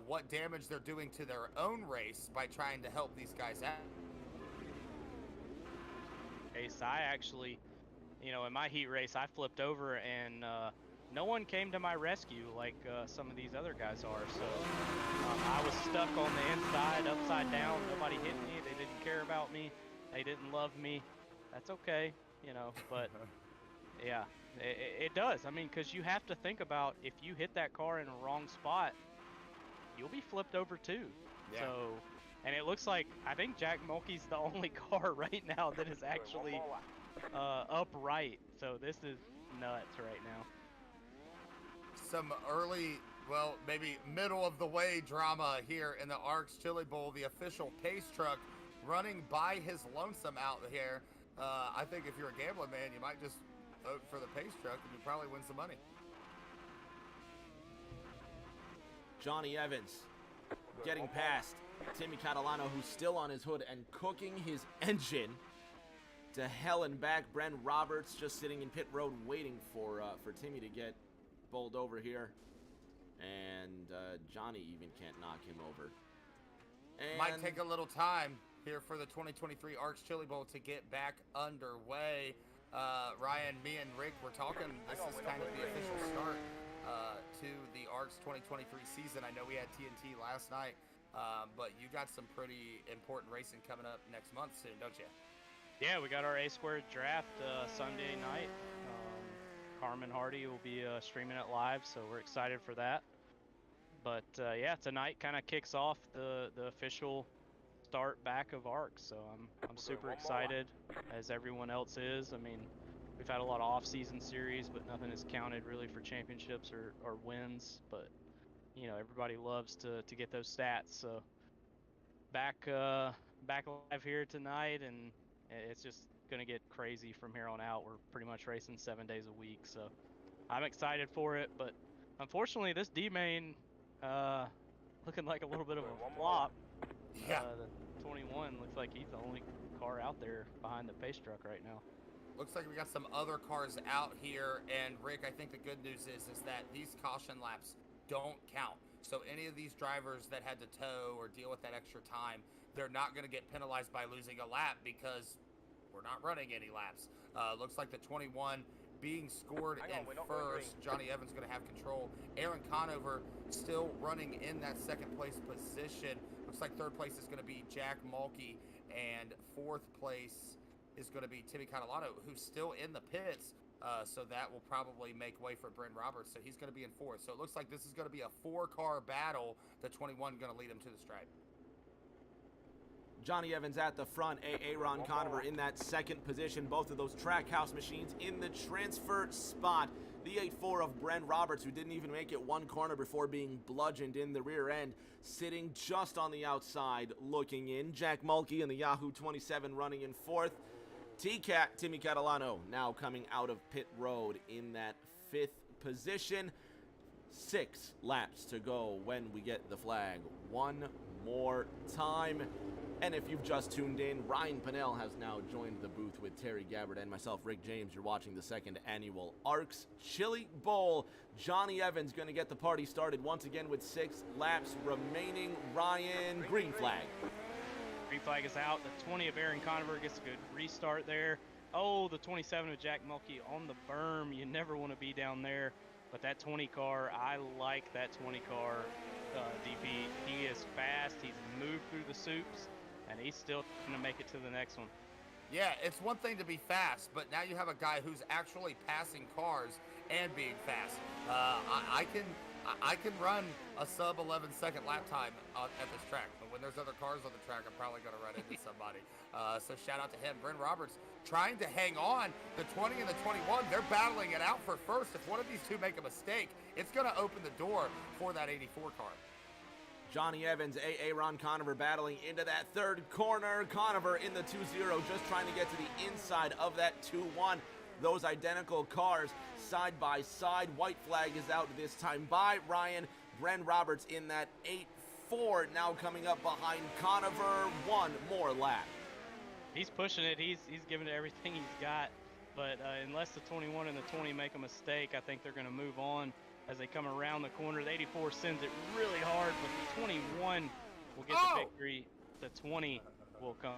what damage they're doing to their own race by trying to help these guys out. I actually, in my heat race, I flipped over, and no one came to my rescue like some of these other guys are. So I was stuck on the inside, upside down. Nobody hit me. They didn't care about me. They didn't love me. That's okay, but yeah, it does. I mean, because you have to think about, if you hit that car in a wrong spot, you'll be flipped over too. Yeah. So, and it looks like, I think Jack Mulkey's the only car right now that is actually upright. So this is nuts right now. Some early, well, maybe middle of the way drama here in the ARCS Chili Bowl. The official pace truck running by his lonesome out here. I think if you're a gambling man, you might just vote for the pace truck and you probably win some money. Johnny Evans getting past Timmy Catalano, who's still on his hood and cooking his engine to hell and back. Bren Roberts just sitting in pit road waiting for Timmy to get bowled over here, and Johnny even can't knock him over. And might take a little time here for the 2023 ARCS Chili Bowl to get back underway. Ryan, me and Rick were talking. This is kind of the official start to the ARCS 2023 season. I know we had TNT last night, but you got some pretty important racing coming up next month soon, don't you? Yeah, we got our A Squared draft Sunday night. Carmen Hardy will be streaming it live, so we're excited for that. But yeah, tonight kind of kicks off the official start back of ARCS, so I'm super excited, as everyone else is. I mean, we've had a lot of off-season series, but nothing is counted really for championships or wins. But everybody loves to get those stats. So back live here tonight, and it's just gonna get crazy from here on out. We're pretty much racing 7 days a week, so I'm excited for it. But unfortunately, this D main looking like a little bit of a flop. Yeah. The 21 looks like he's the only car out there behind the pace truck right now. Looks like we got some other cars out here, and Rick, I think the good news is that these caution laps don't count. So any of these drivers that had to tow or deal with that extra time, they're not going to get penalized by losing a lap because we're not running any laps. Looks like the 21 being scored Hang in on, we're not going first. Johnny Evans going to have control. Aaron Conover still running in that second place position. Looks like third place is going to be Jack Mulkey, and fourth place is going to be Timmy Catalano, who's still in the pits. So that will probably make way for Bryn Roberts. So he's going to be in fourth. So it looks like this is going to be a 4-car battle. The 21 going to lead him to the stripe. Johnny Evans at the front, Aaron Conover in that second position. Both of those Trackhouse machines in the transfer spot. The 8-4 of Brent Roberts, who didn't even make it one corner before being bludgeoned in the rear end, sitting just on the outside looking in. Jack Mulkey in the Yahoo 27 running in fourth. T-Cat, Timmy Catalano, now coming out of pit road in that fifth position. 6 laps to go when we get the flag one more time. And if you've just tuned in, Ryan Pinnell has now joined the booth with Terry Gabbard and myself, Rick James. You're watching the second annual ARCS Chili Bowl. Johnny Evans going to get the party started once again with 6 laps remaining. Ryan, green flag. Green flag is out. The 20 of Aaron Conover gets a good restart there. Oh, the 27 of Jack Mulkey on the berm. You never want to be down there. But that 20 car, I like that 20 car, DP. He is fast. He's moved through the soups. And he's still going to make it to the next one. Yeah, it's one thing to be fast, but now you have a guy who's actually passing cars and being fast. I can run a sub 11-second lap time at this track, but when there's other cars on the track, I'm probably going to run into somebody. So shout out to him. Bryn Roberts trying to hang on. The 20 and the 21, they're battling it out for first. If one of these two make a mistake, it's going to open the door for that 84 car. Johnny Evans, Aaron Conover battling into that third corner. Conover in the 2-0, just trying to get to the inside of that 2-1. Those identical cars side by side. White flag is out this time by Ryan. Bryn Roberts in that 8-4, now coming up behind Conover. One more lap. He's pushing it. He's giving it everything he's got. But unless the 21 and the 20 make a mistake, I think they're going to move on. As they come around the corner, the 84 sends it really hard, but the 21 will get the victory. The 20 will come.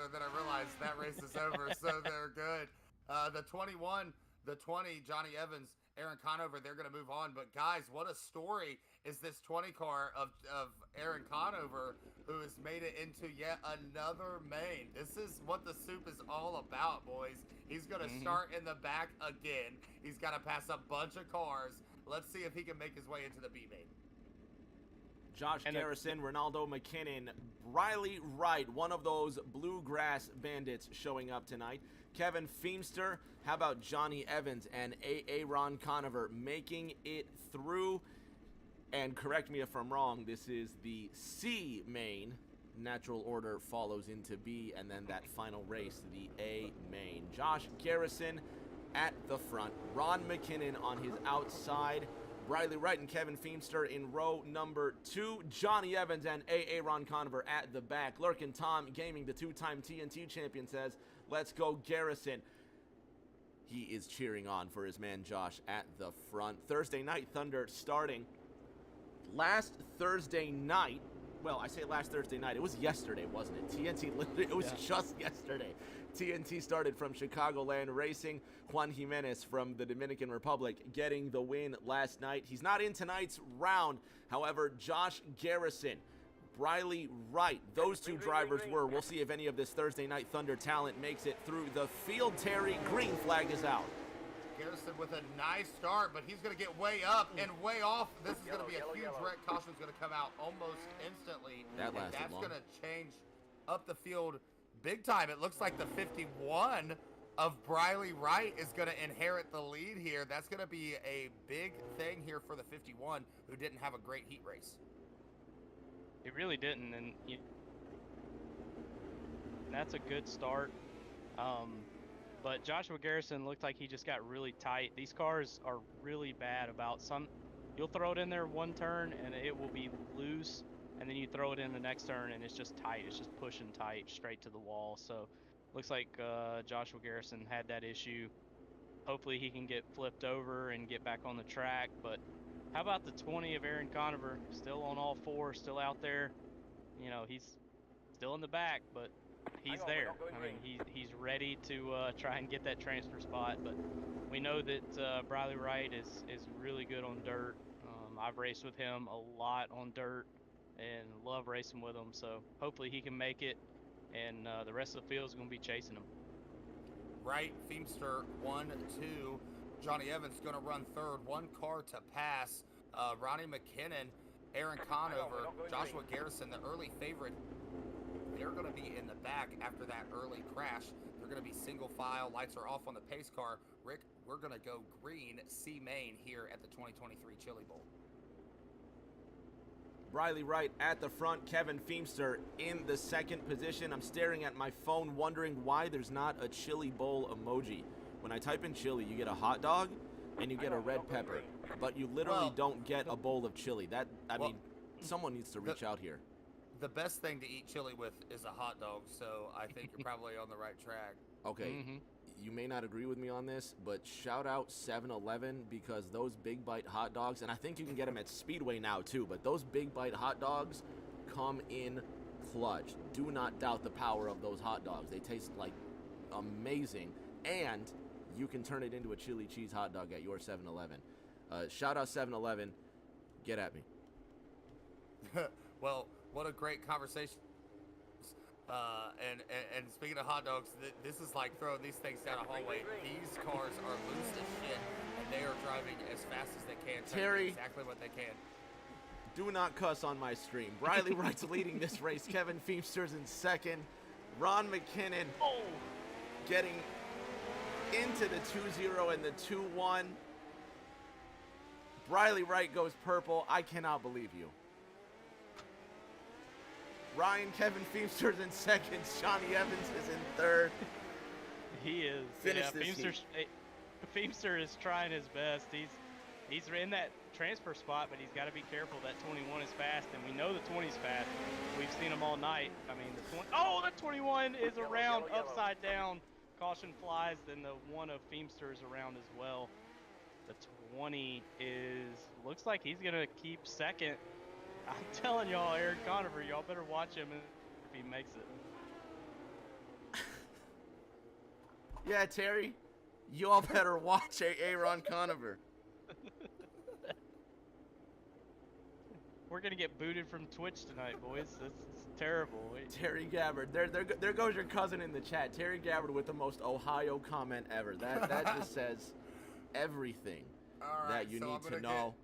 And then I realized that race is over, so they're good. The 21, the 20, Johnny Evans, Aaron Conover, they're going to move on. But guys, what a story is this 20 car of Aaron Conover, who has made it into yet another main. This is what the soup is all about, boys. He's going to start in the back again. He's got to pass a bunch of cars. Let's see if he can make his way into the B main. Josh Garrison, Ronaldo McKinnon, Riley Wright, one of those bluegrass bandits showing up tonight. Kevin Feemster, how about Johnny Evans and Aaron Conover making it through? And correct me if I'm wrong, this is the C main. Natural order follows into B, and then that final race, the A main. Josh Garrison at the front, Ron McKinnon on his outside, Riley Wright and Kevin Feemster in row number 2, Johnny Evans and Aaron Conover at the back. Lurkin Tom Gaming, the 2-time TNT champion, says, "Let's go Garrison." He is cheering on for his man Josh at the front. Thursday Night Thunder starting. Last Thursday night, well, I say last Thursday night, it was yesterday, wasn't it? TNT, it was just yesterday. TNT started from Chicagoland Racing. Juan Jimenez from the Dominican Republic getting the win last night. He's not in tonight's round. However, Josh Garrison, Riley Wright, those two drivers were. We'll see if any of this Thursday Night Thunder talent makes it through the field. Terry, green flag is out. Garrison with a nice start, but he's going to get way up and way off. This is going to be a huge wreck. Caution's going to come out almost instantly. That lasted That's long. going to change up the field big time. It looks like the 51 of Riley Wright is going to inherit the lead here. That's going to be a big thing here for the 51, who didn't have a great heat race. It really didn't, and that's a good start. But Joshua Garrison looked like he just got really tight. These cars are really bad about you'll throw it in there one turn and it will be loose, and then you throw it in the next turn and it's just tight. It's just pushing tight straight to the wall. So looks like Joshua Garrison had that issue. Hopefully he can get flipped over and get back on the track, but how about the 20 of Aaron Conover, still on all four, still out there. You know, he's still in the back, but he's Hang on, we're there. not going I mean, green. he's ready to try and get that transfer spot. But we know that Briley Wright is really good on dirt. I've raced with him a lot on dirt and love racing with him. So hopefully he can make it, and the rest of the field is going to be chasing him. Right, Feemster 1, 2. Johnny Evans going to run third. One car to pass. Ronnie McKinnon, Aaron Conover, Joshua Garrison, the early favorite. They're going to be in the back after that early crash. They're going to be single file. Lights are off on the pace car. Rick, we're going to go green C main here at the 2023 Chili Bowl. Briley Wright at the front, Kevin Feemster in the second position. I'm staring at my phone wondering why there's not a chili bowl emoji. When I type in chili, you get a hot dog and you get a red pepper, but you literally don't get a bowl of chili. I mean, someone needs to reach out here. The best thing to eat chili with is a hot dog, so I think you're probably on the right track. Okay, you may not agree with me on this, but shout out 7-Eleven, because those Big Bite hot dogs, and I think you can get them at Speedway now too, but those Big Bite hot dogs come in clutch. Do not doubt the power of those hot dogs. They taste like amazing, and you can turn it into a chili cheese hot dog at your 7-Eleven. Shout out 7-Eleven. Get at me. Well, what a great conversation. And speaking of hot dogs, this is like throwing these things down a hallway. These cars are loose as shit, and they are driving as fast as they can. Terry, exactly what they can. Do not cuss on my stream. Briley Wright's leading this race. Kevin Feemster's in second. Ron McKinnon getting into the 2-0 and the 2-1. Briley Wright goes purple. I cannot believe you. Kevin Feemster's in second. Johnny Evans is in third. He is. Finish this heat. Feemster is trying his best. He's in that transfer spot, but he's got to be careful. That 21 is fast, and we know the 20 is fast. We've seen them all night. I mean, the 21 is around upside down. Caution flies. Then the one of Feemster is around as well. The 20 looks like he's gonna keep second. I'm telling y'all, Aaron Conover, y'all better watch him if he makes it. Yeah, Terry, you all better watch Aaron Conover. We're gonna get booted from Twitch tonight, boys. It's terrible. Terry Gabbard, there goes your cousin in the chat. Terry Gabbard with the most Ohio comment ever. That just says everything that you need to know.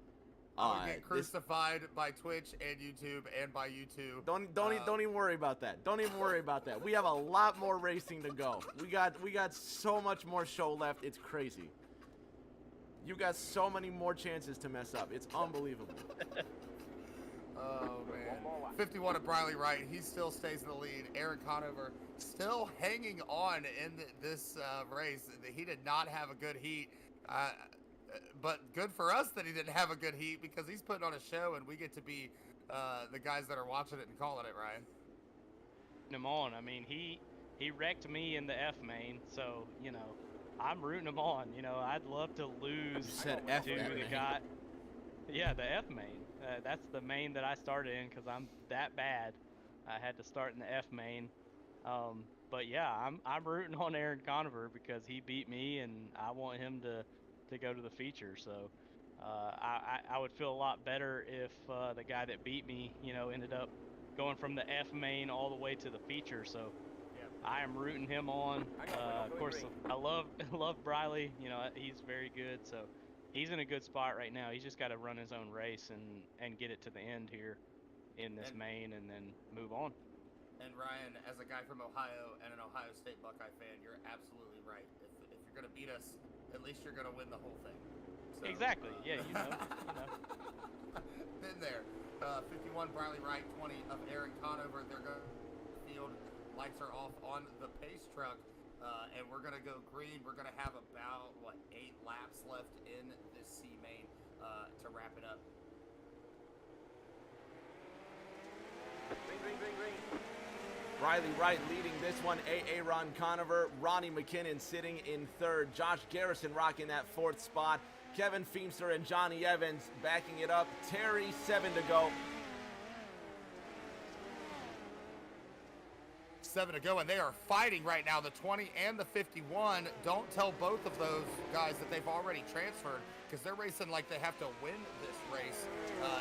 I'm gonna get crucified by Twitch and YouTube and by YouTube. Don't even worry about that. Don't even worry about that. We have a lot more racing to go. We got so much more show left. It's crazy. You got so many more chances to mess up. It's unbelievable. Oh man. 51 of Briley Wright. He still stays in the lead. Aaron Conover still hanging on in this race. He did not have a good heat. But good for us that he didn't have a good heat, because he's putting on a show and we get to be the guys that are watching it and calling it, Ryan. Him on. I mean, he wrecked me in the F main, so you know I'm rooting him on. You know, I'd love to lose said to F the main. guy. Yeah, the F main. That's the main that I started in because I'm that bad. I had to start in the F main. But yeah, I'm rooting on Aaron Conover because he beat me, and I want him to go to the feature. So I would feel a lot better if the guy that beat me, you know, ended up going from the F main all the way to the feature. So I am rooting him on. Of course, I love Briley. You know, he's very good. So he's in a good spot right now. He's just got to run his own race and get it to the end here in this main and then move on. And Ryan, as a guy from Ohio and an Ohio State Buckeye fan, you're absolutely right. If you're going to beat us, at least you're going to win the whole thing. So, exactly. Yeah, you know. Been there. 51 Briley Wright, 20 of Aaron Conover. They're going field. Lights are off on the pace truck. And we're going to go green. We're going to have about, 8 laps left in this C main to wrap it up. Green. Briley Wright leading this one. Aaron Conover. Ronnie McKinnon sitting in third. Josh Garrison rocking that fourth spot. Kevin Feemster and Johnny Evans backing it up. Terry, 7 to go. 7 to go, and they are fighting right now, the 20 and the 51. Don't tell both of those guys that they've already transferred, because they're racing like they have to win this race.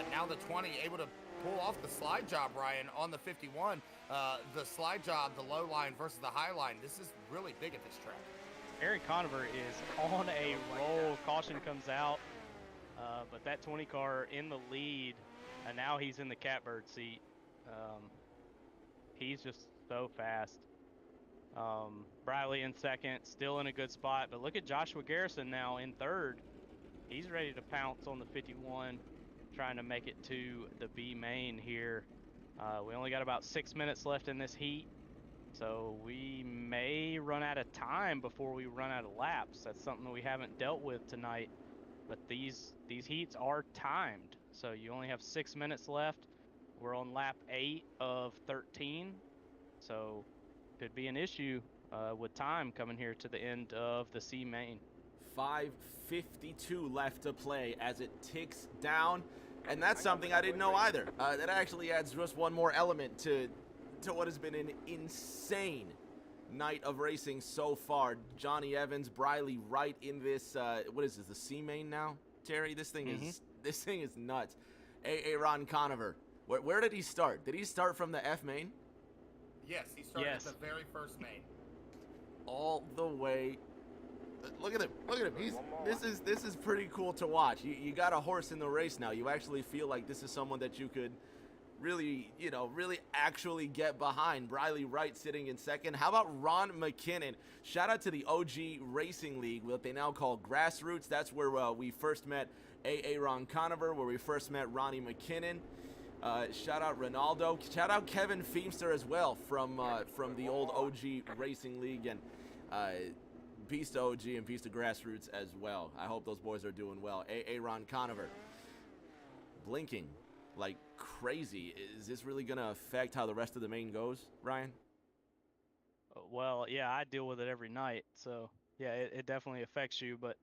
Now the 20 able to pull off the slide job, Ryan, on the 51. The slide job, the low line versus the high line. This is really big at this track. Aaron Conover is on a roll. Caution comes out, but that 20 car in the lead, and now he's in the catbird seat. He's just so fast. Briley in second, still in a good spot, but look at Joshua Garrison now in third. He's ready to pounce on the 51, trying to make it to the B main here. We only got about 6 minutes left in this heat, so we may run out of time before we run out of laps. That's something that we haven't dealt with tonight, but these heats are timed, so you only have 6 minutes left. We're on lap 8 of 13, so could be an issue with time coming here to the end of the C main. 5:52 left to play as it ticks down, and that's something I didn't know either. That actually adds just one more element to what has been an insane night of racing so far. Johnny Evans, Briley Wright in this. What is this? The C main now, Terry? This thing is nuts. Aaron Conover. Where did he start? Did he start from the F main? Yes, he started at the very first main. All the way. Look at him. Look at him. This is pretty cool to watch. You got a horse in the race now. You actually feel like this is someone that you could really actually get behind. Briley Wright sitting in second. How about Ron McKinnon? Shout out to the OG Racing League, what they now call Grassroots. That's where we first met Aaron Conover, where we first met Ronnie McKinnon. Shout out Ronaldo. Shout out Kevin Feemster as well from the old OG Racing League, and peace to OG and peace to Grassroots as well. I hope those boys are doing well. Aaron Conover blinking like crazy. Is this really going to affect how the rest of the main goes, Ryan? Well, yeah, I deal with it every night, so yeah, it definitely affects you, but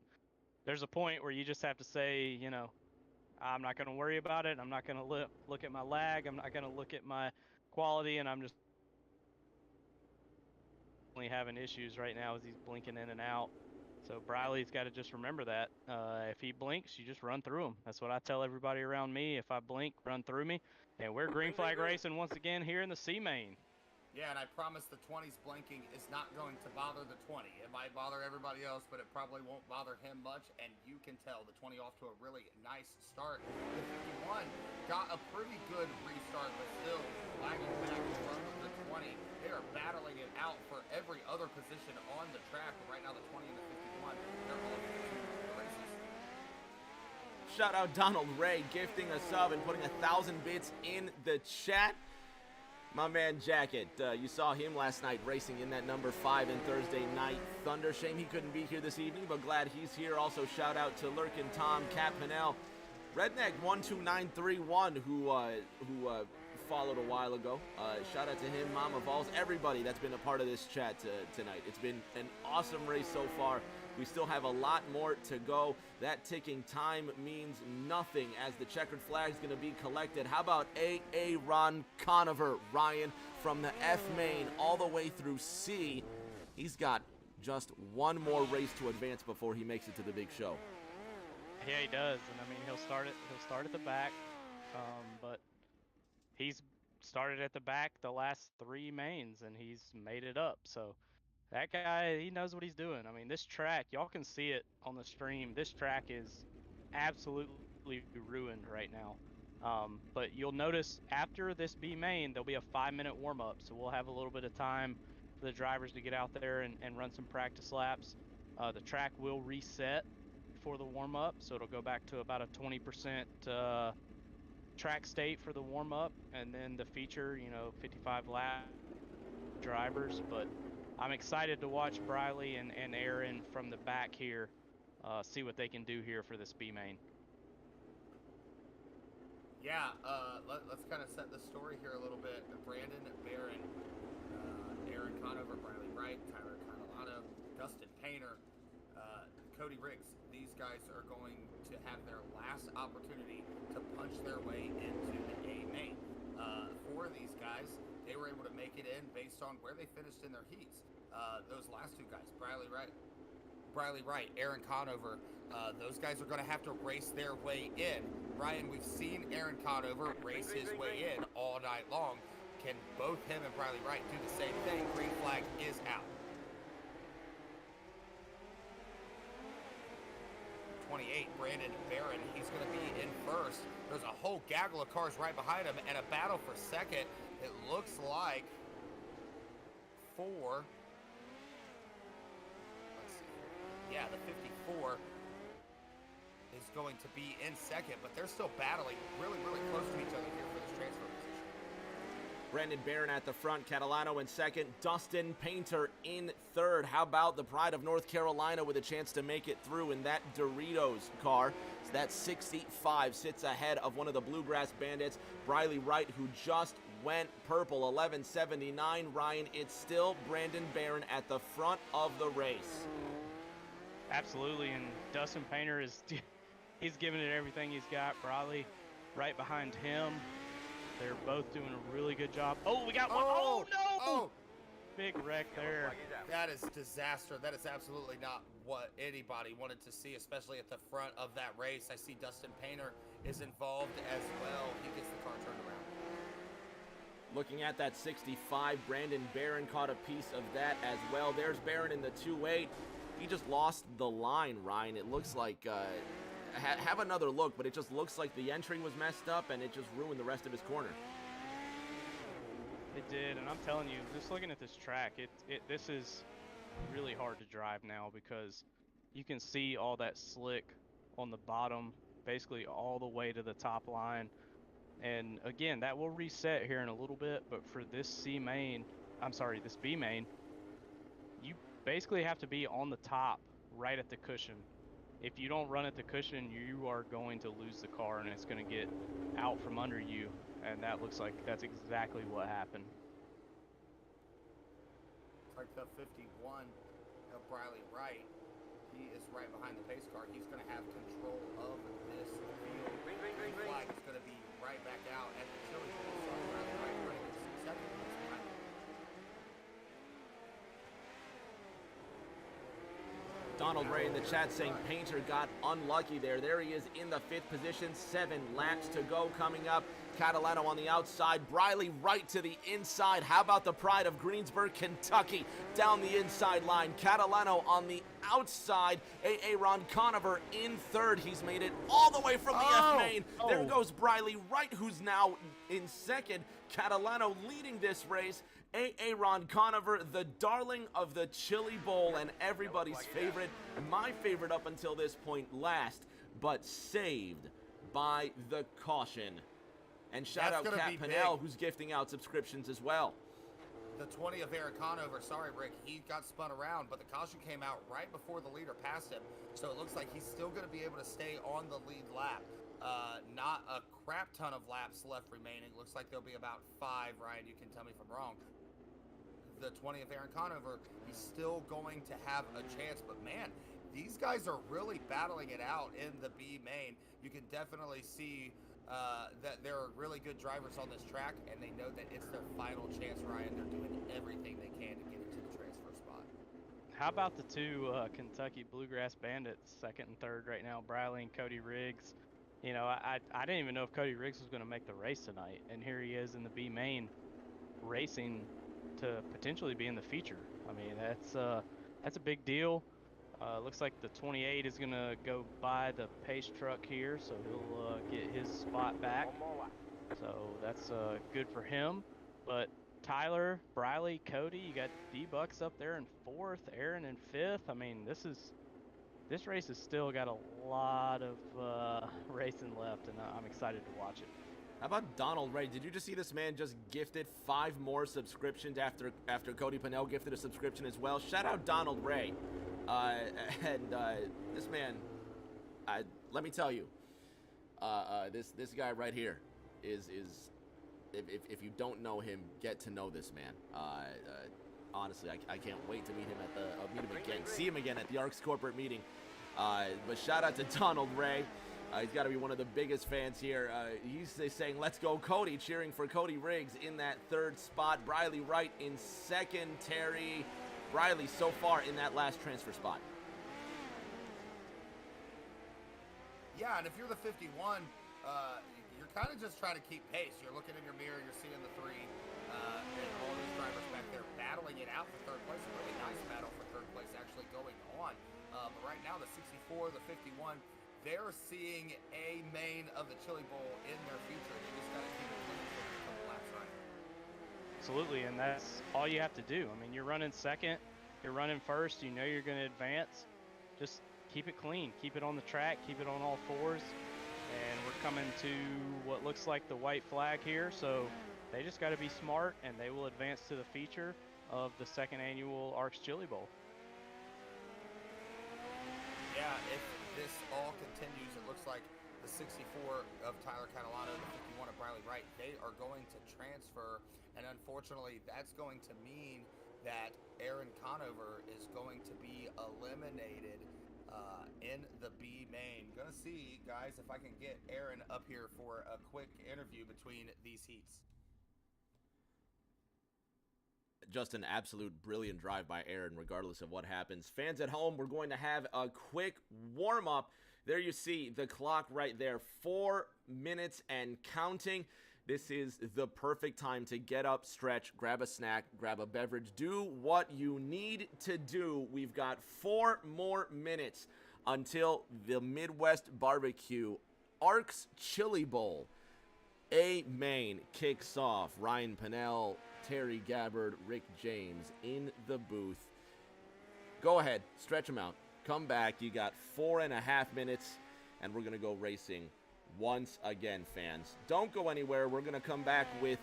there's a point where you just have to say, I'm not going to worry about it. I'm not going to look at my lag. I'm not going to look at my quality, and I'm just having issues right now as he's blinking in and out. So Briley's got to just remember that. If he blinks, you just run through him. That's what I tell everybody around me. If I blink, run through me. And we're green flag racing once again here in the C main. Yeah, and I promise the 20's blinking is not going to bother the 20. It might bother everybody else, but it probably won't bother him much, and you can tell the 20 off to a really nice start. The 51 got a pretty good restart, but still lagging back in front of the 20. They are battling it out for every other position on the track, but right now the 20 and the 51, they're all the races. Shout out Donald Ray gifting a sub and putting 1,000 bits in the chat. My man Jacket, you saw him last night racing in that number 5 in Thursday Night Thunder. Shame he couldn't be here this evening, but glad he's here. Also shout out to Lurkin Tom, Cat Pinnell, Redneck 12931 who followed a while ago. Shout out to him, Mama Vols, everybody that's been a part of this chat tonight. It's been an awesome race so far. We still have a lot more to go. That ticking time means nothing as the checkered flag is going to be collected. How about Aaron Conover, Ryan, from the F main all the way through C? He's got just one more race to advance before he makes it to the big show. Yeah, he does, and I mean he'll start at the back, but he's started at the back the last 3 mains and he's made it up. So that guy, he knows what he's doing. I mean, this track, y'all can see it on the stream. This track is absolutely ruined right now. But you'll notice after this B main, there'll be a 5-minute warm-up. So we'll have a little bit of time for the drivers to get out there and run some practice laps. The track will reset for the warm-up, so it'll go back to about a 20% track state for the warm-up, and then the feature, 55 lap drivers. But I'm excited to watch Briley and Aaron from the back here, see what they can do here for this B main. Yeah, let's kind of set the story here a little bit. Brandon Barron, Aaron Conover, Briley Wright, Tyler Catalano, Dustin Painter, Cody Riggs. These guys are going to have their last opportunity to punch their way into the A main. For these guys, they were able to make it in based on where they finished in their heats. Those last two guys, Briley Wright, Aaron Conover, those guys are going to have to race their way in. Ryan, we've seen Aaron Conover race his way in all night long. Can both him and Briley Wright do the same thing? Green flag is out. 28, Brandon Barron, he's going to be in first. There's a whole gaggle of cars right behind him and a battle for second. It looks like for, let's see here. Yeah, the 54 is going to be in second, but they're still battling really, really close to each other here for this transfer position. Brandon Barron at the front, Catalano in second, Dustin Painter in third. How about the pride of North Carolina with a chance to make it through in that Doritos car? So that 65 sits ahead of one of the Bluegrass Bandits, Briley Wright, who just went purple, 1179. Ryan, it's still Brandon Barron at the front of the race. Absolutely, and Dustin Painter he's giving it everything he's got. Briley right behind him. They're both doing a really good job. Oh, we got one. Oh, no! Oh! Big wreck there. That is disaster. That is absolutely not what anybody wanted to see, especially at the front of that race. I see Dustin Painter is involved as well. He gets the car turned around. Looking at that 65, Brandon Barron caught a piece of that as well. There's Barron in the 2.8. He just lost the line, Ryan. It looks like, have another look, but it just looks like the entry was messed up and it just ruined the rest of his corner. It did, and I'm telling you, just looking at this track, this is really hard to drive now because you can see all that slick on the bottom, basically all the way to the top line. And again, that will reset here in a little bit, but for this B main, you basically have to be on the top right at the cushion. If you don't run at the cushion, you are going to lose the car and it's going to get out from under you. And that looks like that's exactly what happened. It's like the 51 of Briley Wright. He is right behind the pace car. He's going to have control of this field. Green flag is going to be right back out at the chili bowl. So Briley Wright running his second place behind him. Donald Ray in the chat saying Painter got unlucky there. There he is in the 5th position. 7 laps to go coming up. Catalano on the outside. Briley right to the inside. How about the pride of Greensburg, Kentucky down the inside line. Catalano on the outside. Aaron Conover in 3rd. He's made it all the way from the F main. There goes Briley Wright, who's now in 2nd. Catalano leading this race. Aaron Conover, the darling of the Chili Bowl and everybody's favorite, my favorite up until this point, last, but saved by the caution. And shout out Cat Pinnell, who's gifting out subscriptions as well. The 20 of Aaron Conover, sorry Rick, he got spun around, but the caution came out right before the leader passed him, so it looks like he's still going to be able to stay on the lead lap. Not a crap ton of laps left remaining. Looks like there'll be about 5, Ryan, you can tell me if I'm wrong. The 20 of Aaron Conover, he's still going to have a chance, but man, these guys are really battling it out in the B main. You can definitely see that there are really good drivers on this track, and they know that it's their final chance, Ryan. They're doing everything they can to get into the transfer spot. How about the two Kentucky Bluegrass Bandits, 2nd and 3rd right now, Briley and Cody Riggs? You know, I didn't even know if Cody Riggs was going to make the race tonight, and here he is in the B main racing to potentially be in the feature. I mean, that's a big deal. Looks like the 28 is gonna go by the pace truck here, so he'll get his spot back. So that's good for him. But Tyler, Briley, Cody, you got D-Bucks up there in 4th, Aaron in 5th. I mean, this race has still got a lot of racing left, and I'm excited to watch it. How about Donald Ray? Did you just see this man just gifted 5 more subscriptions after Cody Pinnell gifted a subscription as well? Shout out Donald Ray. This man, let me tell you, this guy right here is if you don't know him, get to know this man. Honestly, I can't wait to meet him at the meet him again, see him again at the ARCS corporate meeting. But shout out to Donald Ray. He's got to be one of the biggest fans here. He's saying, let's go Cody, cheering for Cody Riggs in that third spot. Briley Wright in second. Terry Briley so far in that last transfer spot. Yeah, and if you're the 51, you're kind of just trying to keep pace. You're looking in your mirror, you're seeing the three, and all these drivers back there battling it out for third place. A really nice battle for third place actually going on. But right now, the 64, the 51, they're seeing a main of the Chili Bowl in their future. They just got to keep it clean for a couple laps, right? Absolutely, and that's all you have to do. I mean, you're running second, you're running first, you know you're going to advance. Just keep it clean, keep it on the track, keep it on all fours. And we're coming to what looks like the white flag here, so they just got to be smart, and they will advance to the feature of the second annual ARCS Chili Bowl. Yeah, if this all continues, it looks like the 64 of Tyler Catalano, the 51 of Briley Wright, they are going to transfer, and unfortunately, that's going to mean that Aaron Conover is going to be eliminated in the B main. Gonna see, guys, if I can get Aaron up here for a quick interview between these heats. Just an absolute brilliant drive by Aaron, regardless of what happens. Fans at home, we're going to have a quick warm-up. There you see the clock right there, 4 minutes and counting. This is the perfect time to get up, stretch, grab a snack, grab a beverage, do what you need to do. We've got 4 more minutes until the Midwest Barbecue ARCS Chili Bowl A main kicks off. Ryan Pennell, Terry Gabbard, Rick James in the booth. Go ahead, stretch them out. Come back. You got 4.5 minutes, and we're going to go racing once again, fans. Don't go anywhere. We're going to come back with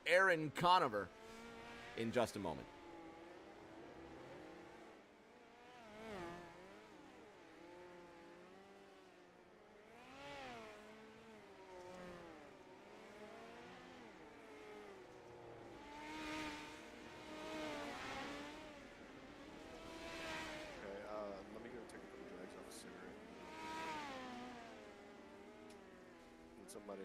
Aaron Conover in just a moment. Let me go take a couple drags off a cigarette. And somebody.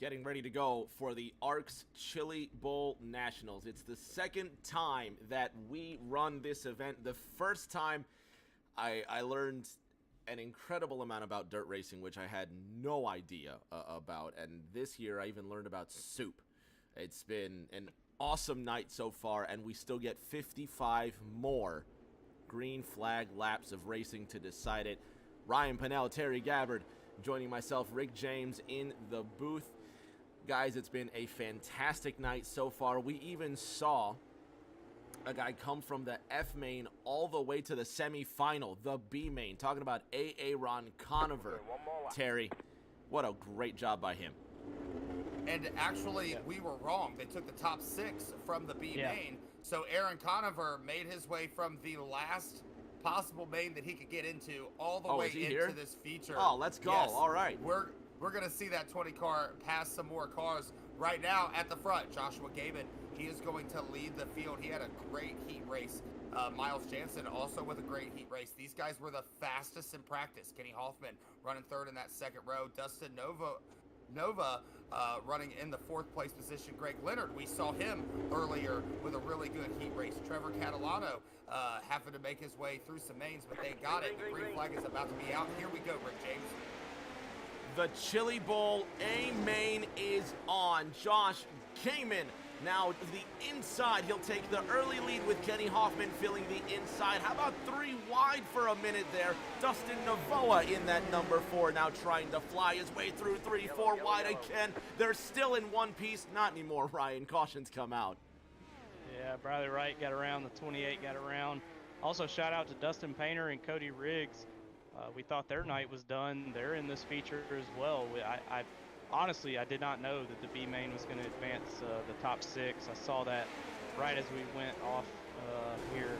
getting ready to go for the ARCS Chili Bowl Nationals. It's the second time that we run this event. The first time I learned an incredible amount about dirt racing, which I had no idea about. And this year I even learned about soup. It's been an awesome night so far, and we still get 55 more green flag laps of racing to decide it. Ryan Pennell, Terry Gabbard, joining myself, Rick James, in the booth. Guys, it's been a fantastic night so far. We even saw a guy come from the F main all the way to the semifinal, the B main. Talking about Aaron Conover. Terry, what a great job by him. And actually, we were wrong. They took the top 6 from the B main. So Aaron Conover made his way from the last possible main that he could get into all the way into this feature. Oh, let's go. Yes. All right. We're going to see that 20 car pass some more cars right now at the front. Joshua Gabin, he is going to lead the field. He had a great heat race. Miles Jansen also with a great heat race. These guys were the fastest in practice. Kenny Hoffman running third in that second row. Dustin Nova running in the 4th place position. Greg Leonard, we saw him earlier with a really good heat race. Trevor Catalano having to make his way through some mains, but they got it. The green flag is about to be out. Here we go, Rick James. The Chili Bowl A main is on. Josh Kamen now the inside. He'll take the early lead with Kenny Hoffman filling the inside. How about 3 wide for a minute there? Dustin Navoa in that number 4 now trying to fly his way through 3, 4 wide again. They're still in one piece. Not anymore, Ryan. Cautions come out. Yeah, Bradley Wright got around. The 28 got around. Also, shout out to Dustin Painter and Cody Riggs. We thought their night was done. They're in this feature as well. I honestly, I did not know that the B main was going to advance the top 6. I saw that right as we went off here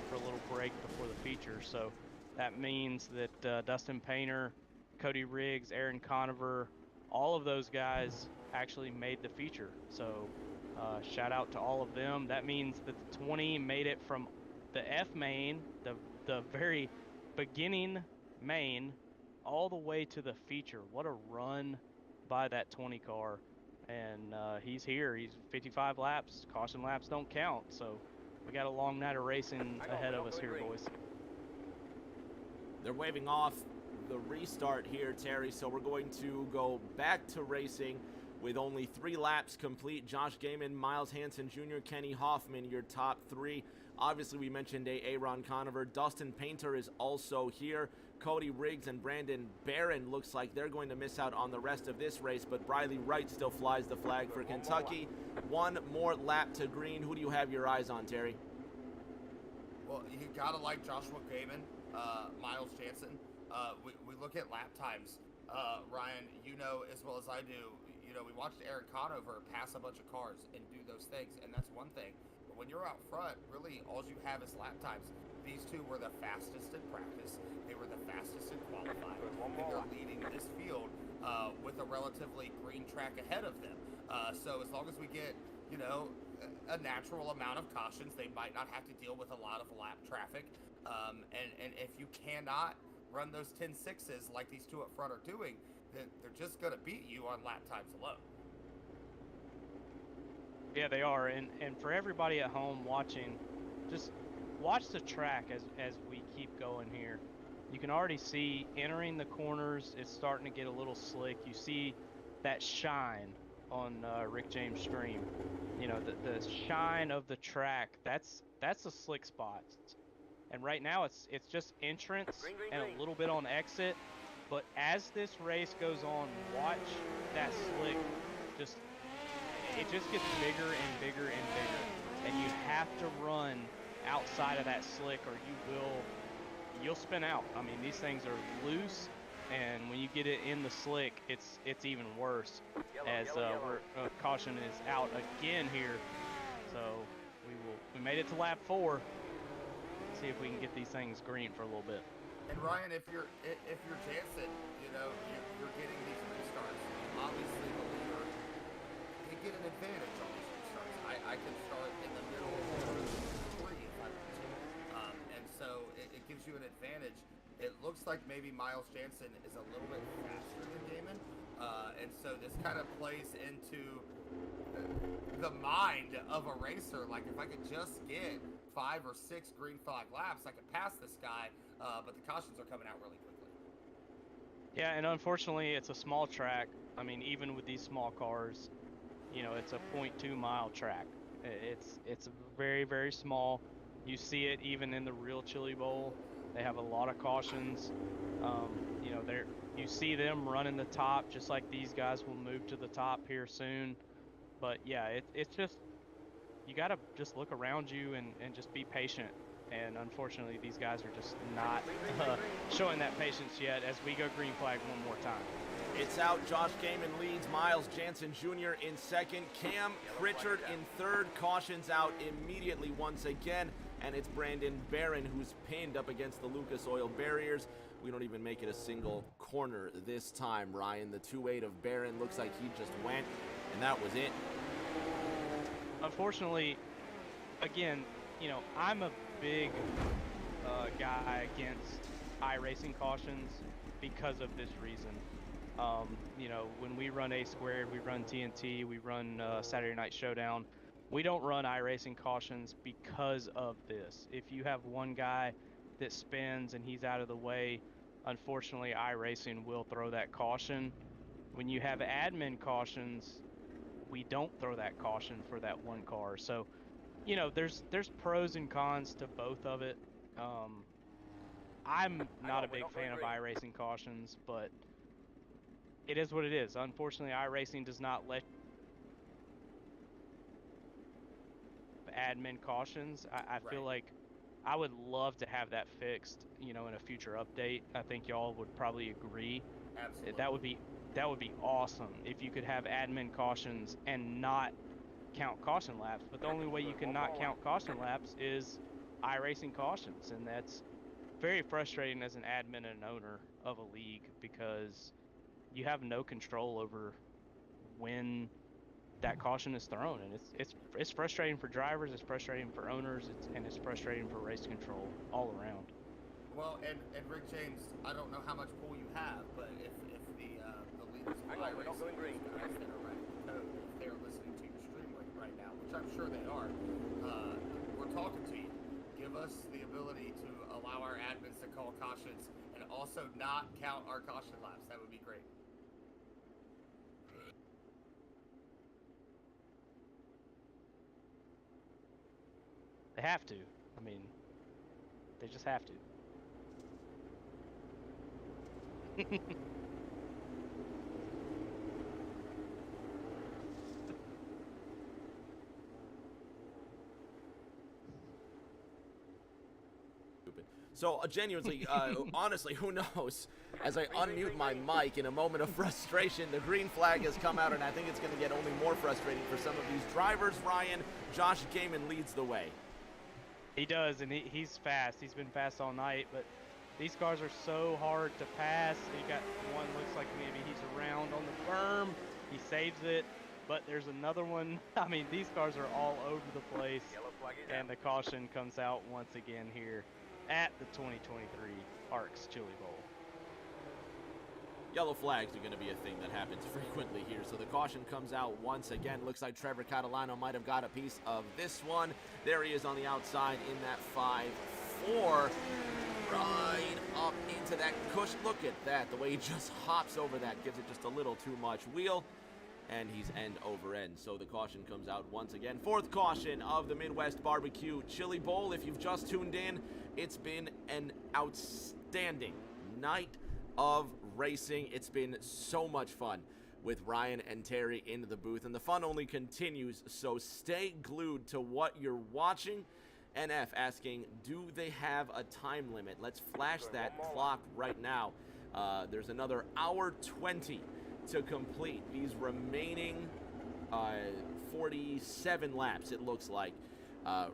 for a little break before the feature. So that means that Dustin Painter, Cody Riggs, Aaron Conover, all of those guys actually made the feature. So shout out to all of them. That means that the 20 made it from the F main, the very beginning main, all the way to the feature. What a run by that 20 car. And he's here. He's 55 laps. Caution laps don't count. So we got a long night of racing ahead of us here, boys. They're waving off the restart here, Terry, so we're going to go back to racing with only 3 laps complete. Josh Gaiman, Miles Hansen Jr., Kenny Hoffman, your top 3. Obviously, we mentioned Aaron Conover. Dustin Painter is also here. Cody Riggs and Brandon Barron looks like they're going to miss out on the rest of this race, but Briley Wright still flies the flag for Kentucky. One more lap to green. Who do you have your eyes on, Terry? Well, you gotta like Joshua Gaiman, Miles Jansen. We look at lap times. Ryan, you know as well as I do, we watched Aaron Conover pass a bunch of cars and do those things, and that's one thing. But when you're out front, really all you have is lap times. These two were the fastest in practice. They were the fastest in qualifying. And they're leading this field with a relatively green track ahead of them. So as long as we get, a natural amount of cautions, they might not have to deal with a lot of lap traffic. And if you cannot run those 10.6s like these two up front are doing, then they're just going to beat you on lap times alone. Yeah, they are. And for everybody at home watching, just watch the track as we keep going here. You can already see entering the corners, it's starting to get a little slick. You see that shine on Rick James' stream. The shine of the track, that's a slick spot. And right now it's just entrance and a little bit on exit. But as this race goes on, watch that slick it just gets bigger and bigger and bigger. And you have to run outside of that slick or you'll spin out. I mean, these things are loose, and when you get it in the slick, it's even worse. Caution is out again here. So we made it to lap 4. See if we can get these things green for a little bit. And Ryan, if you're Jansen, you're getting these restarts. Obviously, the leader can get an advantage on these restarts. I can start in the middle of 3 if I want to, and so it gives you an advantage. It looks like maybe Miles Jansen is a little bit faster than Gaiman, And so this kind of plays into the mind of a racer. Like, if I could just get 5 or 6 green flag laps, I could pass this guy, but the cautions are coming out really quickly. Yeah, and unfortunately, it's a small track. I mean, even with these small cars, you know, it's a 0.2 mile track. It's very, very small. You see it even in the real Chili Bowl. They have a lot of cautions. You know, you see them running the top, just like these guys will move to the top here soon. But yeah, it's just, you gotta just look around you and just be patient. And unfortunately, these guys are just not showing that patience yet as we go green flag one more time. It's out. Josh Gaiman leads. Miles Jansen Jr. in second. Cam Pritchard in third. Cautions out immediately once again. And it's Brandon Barron who's pinned up against the Lucas Oil barriers. We don't even make it a single corner this time, Ryan. The 2.8 of Barron looks like he just went, and that was it. Unfortunately, again, you know, I'm a big guy against iRacing cautions because of this reason. You know, when we run A Squared, we run TNT, we run Saturday Night Showdown, we don't run iRacing cautions because of this. If you have one guy that spins and he's out of the way, unfortunately iRacing will throw that caution. When you have admin cautions, we don't throw that caution for that one car. So, you know, there's pros and cons to both of it. I'm not a big fan of iRacing cautions, but it is what it is. Unfortunately, iRacing does not let admin cautions. I feel like I would love to have that fixed, you know, in a future update. I think y'all would probably agree. Absolutely. That would be awesome if you could have admin cautions and not count caution laps. But the only way you can not count caution laps is iRacing cautions, and that's very frustrating as an admin and an owner of a league because you have no control over when that caution is thrown, and it's frustrating for drivers, it's frustrating for owners, and it's frustrating for race control all around. Well, and Rick James, I don't know how much pull you have, but if the leaders of iRacing, those guys that are running the code, if they're listening to your stream right now, which I'm sure they are, we're talking to you. Give us the ability to allow our admins to call cautions and also not count our caution laps. That would be great. They have to. I mean, they just have to. So genuinely, honestly, who knows? As I unmute my mic in a moment of frustration, the green flag has come out, and I think it's going to get only more frustrating for some of these drivers. Ryan, Josh Gaiman leads the way. He does, and he's fast. He's been fast all night, but these cars are so hard to pass. You got one, looks like maybe he's around on the berm. He saves it, but there's another one. I mean, these cars are all over the place, and the caution comes out once again here at the 2023 ARCS Chili Bowl. Yellow flags are going to be a thing that happens frequently here. So the caution comes out once again. Looks like Trevor Catalano might have got a piece of this one. There he is on the outside in that 5-4. Right up into that cushion. Look at that. The way he just hops over that gives it just a little too much wheel. And he's end over end. So the caution comes out once again. Fourth caution of the Midwest Barbecue Chili Bowl. If you've just tuned in, it's been an outstanding night of racing. It's been so much fun with Ryan and Terry in the booth, and the fun only continues, so stay glued to what you're watching. NF asking, do they have a time limit? Let's flash that clock right now. There's another hour 20 to complete these remaining 47 laps, it looks like.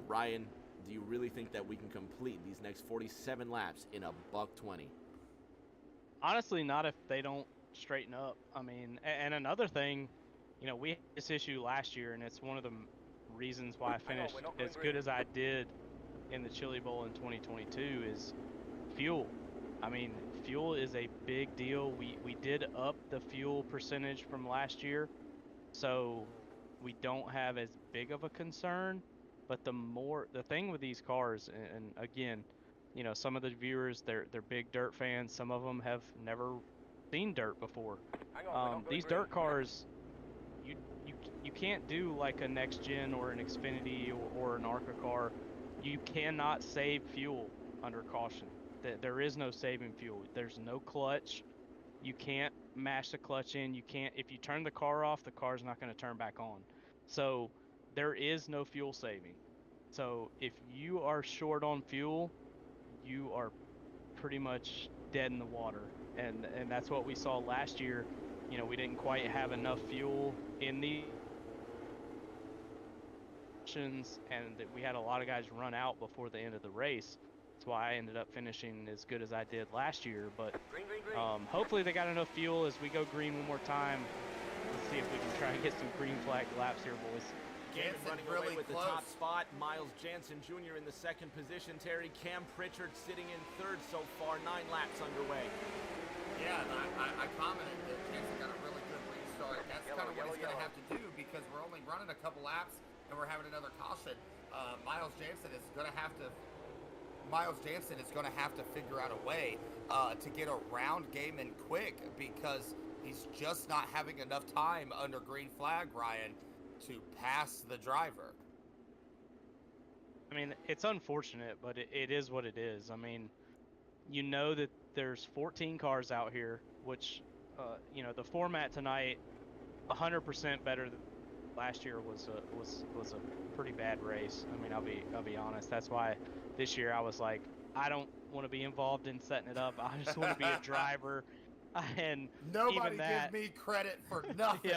Ryan, do you really think that we can complete these next 47 laps in a $1:20? Honestly, not if they don't straighten up. I mean, and another thing, you know, we had this issue last year, and it's one of the reasons why I finished as good as I did in the Chili Bowl in 2022 is fuel. I mean, fuel is a big deal. We did up the fuel percentage from last year, so we don't have as big of a concern. But the thing with these cars, and again, you know, some of the viewers, they're big dirt fans. Some of them have never seen dirt before. Hang on, we're not going These green. dirt cars, you you can't do like a next gen or an Xfinity or an ARCA car. You cannot save fuel under caution. There is no saving fuel. There's no clutch. You can't mash the clutch in. You can't, if you turn the car off, the car's not going to turn back on. So there is no fuel saving. So if you are short on fuel, you are pretty much dead in the water. And that's what we saw last year. You know, we didn't quite have enough fuel in the options, and that we had a lot of guys run out before the end of the race. That's why I ended up finishing as good as I did last year. But Green, green, green. hopefully they got enough fuel as we go green one more time. Let's see if we can try and get some green flag laps here, boys. Gaiman Jansen running really away with close. the top spot. Miles Jansen Jr. in the second position. Terry, Cam Pritchard sitting in third so far. 9 laps underway. Yeah, and I commented that Jansen got a really good restart. That's kind of what he's going to have to do because we're only running a couple laps and we're having another caution. Miles Jansen is going to have to figure out a way to get around Gaiman quick because he's just not having enough time under green flag, Ryan, to pass the driver. I mean, it's unfortunate, but it is what it is. I mean, you know that there's 14 cars out here, which, you know, the format tonight, 100% better than last year was a pretty bad race. I mean, I'll be honest. That's why this year I was like, I don't want to be involved in setting it up. I just want to be a driver. And Nobody even that, gives me credit for nothing.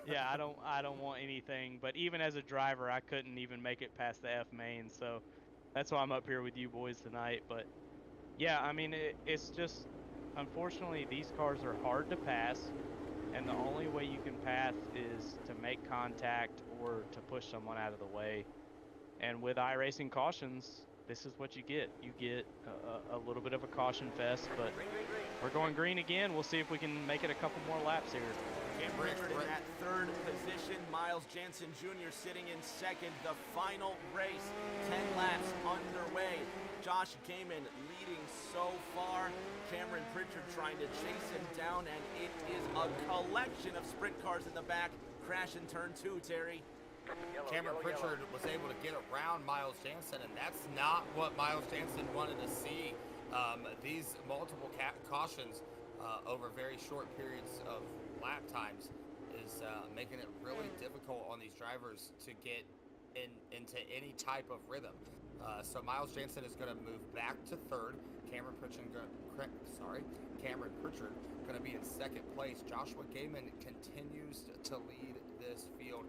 yeah, I don't want anything. But even as a driver, I couldn't even make it past the F main. So that's why I'm up here with you boys tonight. But yeah, I mean, it's just, unfortunately, these cars are hard to pass, and the only way you can pass is to make contact or to push someone out of the way. And with iRacing cautions, this is what you get. You get a little bit of a caution fest, but Green, green, green. we're going green again. We'll see if we can make it a couple more laps here. Cam Pritchard in that third position. Miles Jansen Jr. sitting in second. The final race, 10 laps underway. Josh Gaiman leading so far. Cameron Pritchard trying to chase him down, and it is a collection of sprint cars in the back. Crash in turn 2, Terry. Yellow, Cameron yellow, Pritchard yellow. was able to get around Miles Jansen, and that's not what Miles Jansen wanted to see. These multiple cautions over very short periods of lap times is making it really difficult on these drivers to get into any type of rhythm. So Miles Jansen is going to move back to third. Cameron Pritchard going to be in second place. Joshua Gaiman continues to lead this field.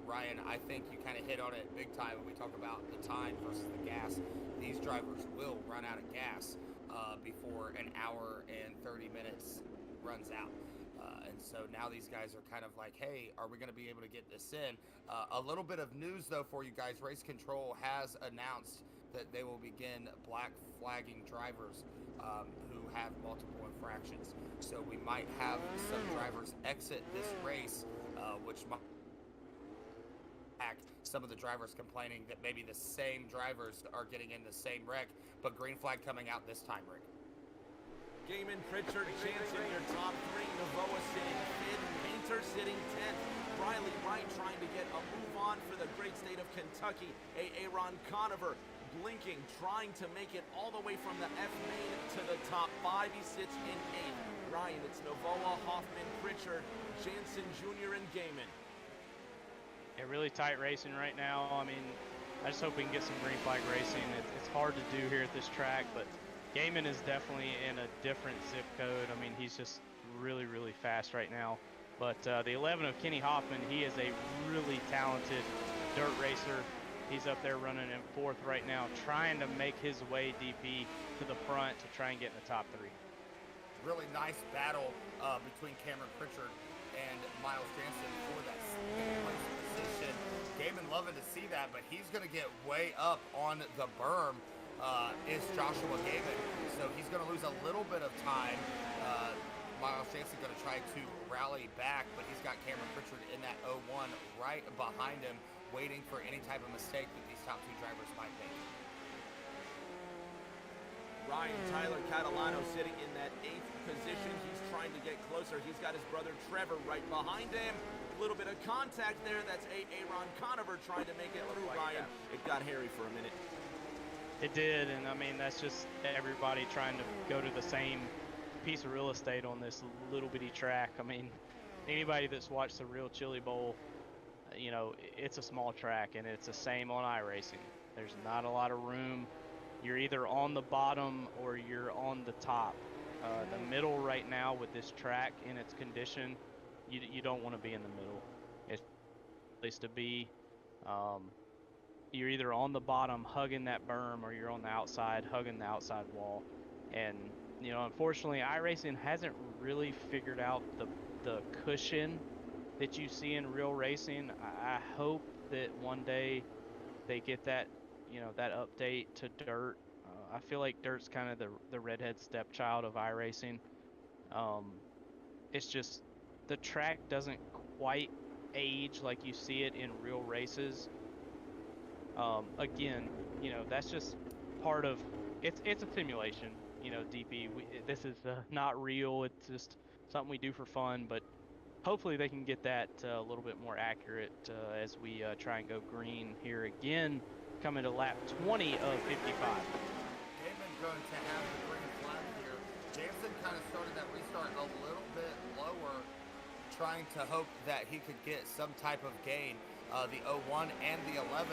Ryan, I think you kind of hit on it big time when we talk about the time versus the gas. These drivers will run out of gas before an hour and 30 minutes runs out. And so now these guys are kind of like, hey, are we going to be able to get this in? A little bit of news, though, for you guys. Race Control has announced that they will begin black flagging drivers who have multiple infractions. So we might have some drivers exit this race, which might some of the drivers complaining that maybe the same drivers are getting in the same wreck, but green flag coming out this time, Rick. Gaiman, Pritchard, Jansen, your top 3. Novoa sitting 5th. Painter sitting 10th. Riley Wright trying to get a move on for the great state of Kentucky. Aaron Conover blinking, trying to make it all the way from the F main to the top 5. He sits in 8th. Ryan, it's Novoa, Hoffman, Pritchard, Jansen Jr., and Gaiman. Yeah, really tight racing right now. I mean, I just hope we can get some green flag racing. It's hard to do here at this track, but Gaiman is definitely in a different zip code. I mean, he's just really, really fast right now. But the 11 of Kenny Hoffman, he is a really talented dirt racer. He's up there running in 4th right now, trying to make his way DP to the front to try and get in the top 3. Really nice battle between Cameron Pritchard and Miles Jansen for that second place position. Gaiman loving to see that, but he's going to get way up on the berm is Joshua Gaiman. So he's going to lose a little bit of time. Miles Jansen going to try to rally back, but he's got Cameron Pritchard in that 0-1 right behind him, waiting for any type of mistake that these top two drivers might make. Ryan Tyler Catalano sitting in that 8th position. He's trying to get closer. He's got his brother Trevor right behind him. A little bit of contact there. That's Aaron Conover trying to make it through, Ryan. It got hairy for a minute. It did, and I mean, that's just everybody trying to go to the same piece of real estate on this little bitty track. I mean, anybody that's watched the real Chili Bowl, you know, it's a small track, and it's the same on iRacing. There's not a lot of room. You're either on the bottom or you're on the top. The middle right now with this track in its condition, you don't want to be in the middle. It's a place to be. You're either on the bottom hugging that berm, or you're on the outside hugging the outside wall. And you know, unfortunately, iRacing hasn't really figured out the cushion that you see in real racing. I hope that one day they get that, you know, that update to dirt. I feel like dirt's kind of the redhead stepchild of iRacing. It's just the track doesn't quite age like you see it in real races. Again, you know, that's just part of it's a simulation. You know, DP. This is not real. It's just something we do for fun. But hopefully they can get that a little bit more accurate as we try and go green here again, coming to lap 20 of 55. Gaiman going to have the green flag here. Jansen kind of started that restart a little bit lower, trying to hope that he could get some type of gain. The 0-1 and the 11,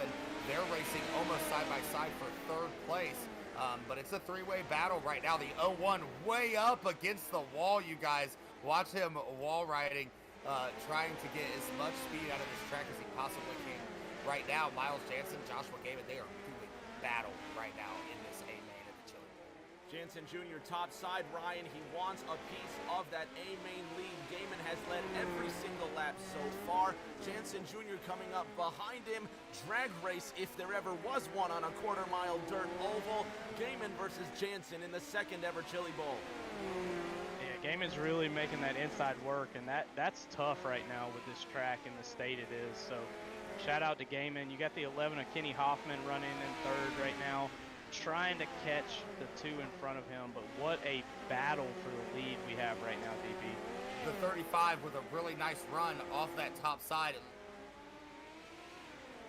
they're racing almost side by side for 3rd place. But it's a 3-way battle right now. The 0-1 way up against the wall, you guys. Watch him wall riding, trying to get as much speed out of this track as he possibly can. Right now, Miles Jansen, Joshua Gaiman, they are doing battle right now in this A-main at the Chili Bowl. Jansen Jr. top side. Ryan, he wants a piece of that A-main lead. Gaiman has led every single lap so far. Jansen Jr. coming up behind him. Drag race, if there ever was one, on a quarter-mile dirt oval. Gaiman versus Jansen in the 2nd ever Chili Bowl. Yeah, Gaiman's really making that inside work, and that's tough right now with this track and the state it is. So shout out to Gaiman. You got the 11 of Kenny Hoffman running in 3rd right now, trying to catch the 2 in front of him. But what a battle for the lead we have right now, DP. The 35 with a really nice run off that top side.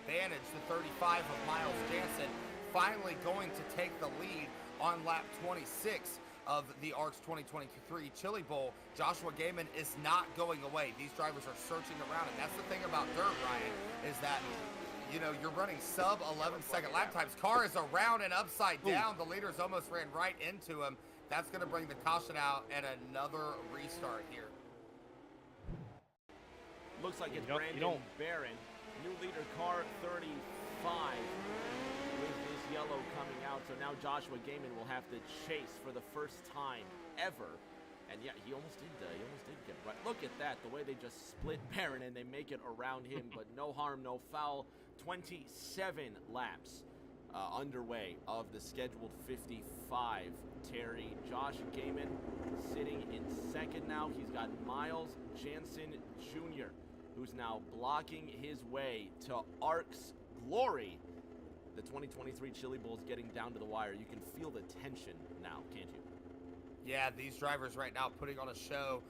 Advantage, the 35 of Miles Jansen finally going to take the lead on lap 26 of the ARCS 2023 Chili Bowl. Joshua Gaiman is not going away. These drivers are searching around, and that's the thing about dirt, Ryan, is that, you know, you're running sub 11-second lap times. Car is around and upside down. The leaders almost ran right into him. That's going to bring the caution out and another restart here. Looks like it's Brandon Barron, new leader, car 35, with this yellow coming out. So now Joshua Gaiman will have to chase for the first time ever. And yeah, he almost did get right. Look at that, the way they just split Barron and they make it around him, but no harm, no foul. 27 laps underway of the scheduled 55. Terry, Josh Gaiman sitting in 2nd now. He's got Miles Jansen Jr., who's now blocking his way to ARCS glory. The 2023 Chili Bowl is getting down to the wire. You can feel the tension now, can't you? Yeah, these drivers right now putting on a show.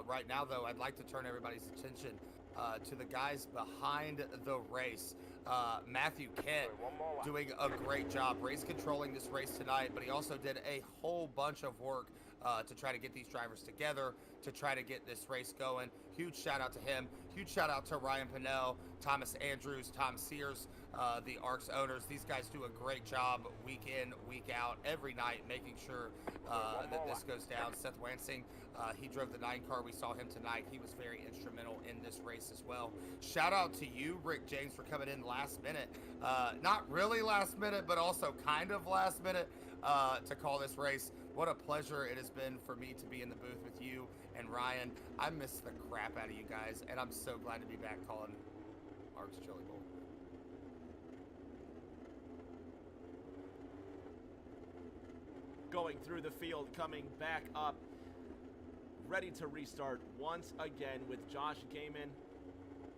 Right now, though, I'd like to turn everybody's attention to the guys behind the race. Matthew Kent doing a great job race controlling this race tonight, but he also did a whole bunch of work to try to get these drivers together, to try to get this race going. Huge shout out to him. Huge shout out to Ryan Pinnell, Thomas Andrews, Tom Sears, the ARCS owners. These guys do a great job week in, week out, every night, making sure that this goes down. Seth Wansing, he drove the 9 car. We saw him tonight. He was very instrumental in this race as well. Shout out to you, Rick James, for coming in last minute. Not really last minute, but also kind of last minute to call this race. What a pleasure it has been for me to be in the booth with you and Ryan. I miss the crap out of you guys, and I'm so glad to be back calling ARCS Chili Bowl. going through the field, coming back up, ready to restart once again with Josh Gaiman,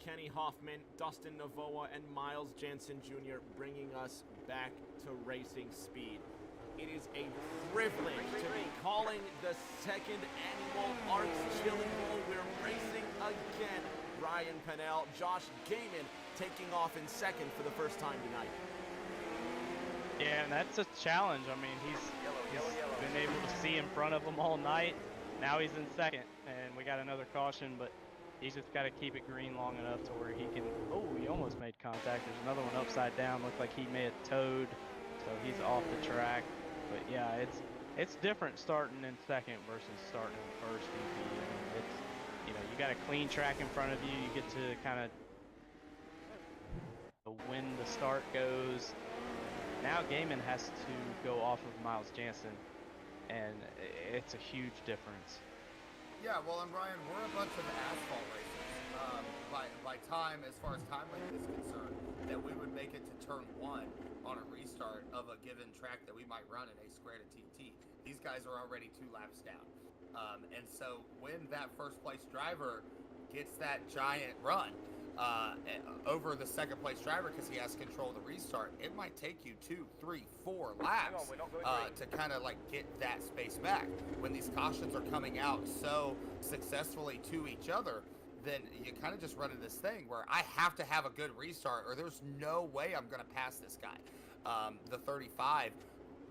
Kenny Hoffman, Dustin Novoa, and Miles Jansen Jr. bringing us back to racing speed. It is a privilege to be calling the second annual ARCS Chili Bowl. We're racing again. Ryan Pennell, Josh Gaiman taking off in second for the first time tonight. Yeah, and that's a challenge. I mean, he's been able to see in front of him all night. Now he's in second, and we got another caution, but he's just got to keep it green long enough to where he can. Oh, he almost made contact. There's another one upside down. Looked like he may have towed, so he's off the track. But yeah, it's different starting in second versus starting in first. VP. I mean, it's, you know, you got a clean track in front of you. You get to kind of when the start goes. Now Gaiman has to go off of Miles Jansen, and it's a huge difference. Yeah, well, and Ryan, we're a bunch of asphalt racers. By time, as far as time length is concerned, that we would make it to turn 1 on a restart of a given track that we might run in a square to TT. These guys are already 2 laps down. And so when that first place driver gets that giant run over the second place driver because he has control of the restart, it might take you 2, 3, 4 laps to kind of like get that space back. When these cautions are coming out so successfully to each other, then you kind of just run into this thing where I have to have a good restart or there's no way I'm going to pass this guy. The 35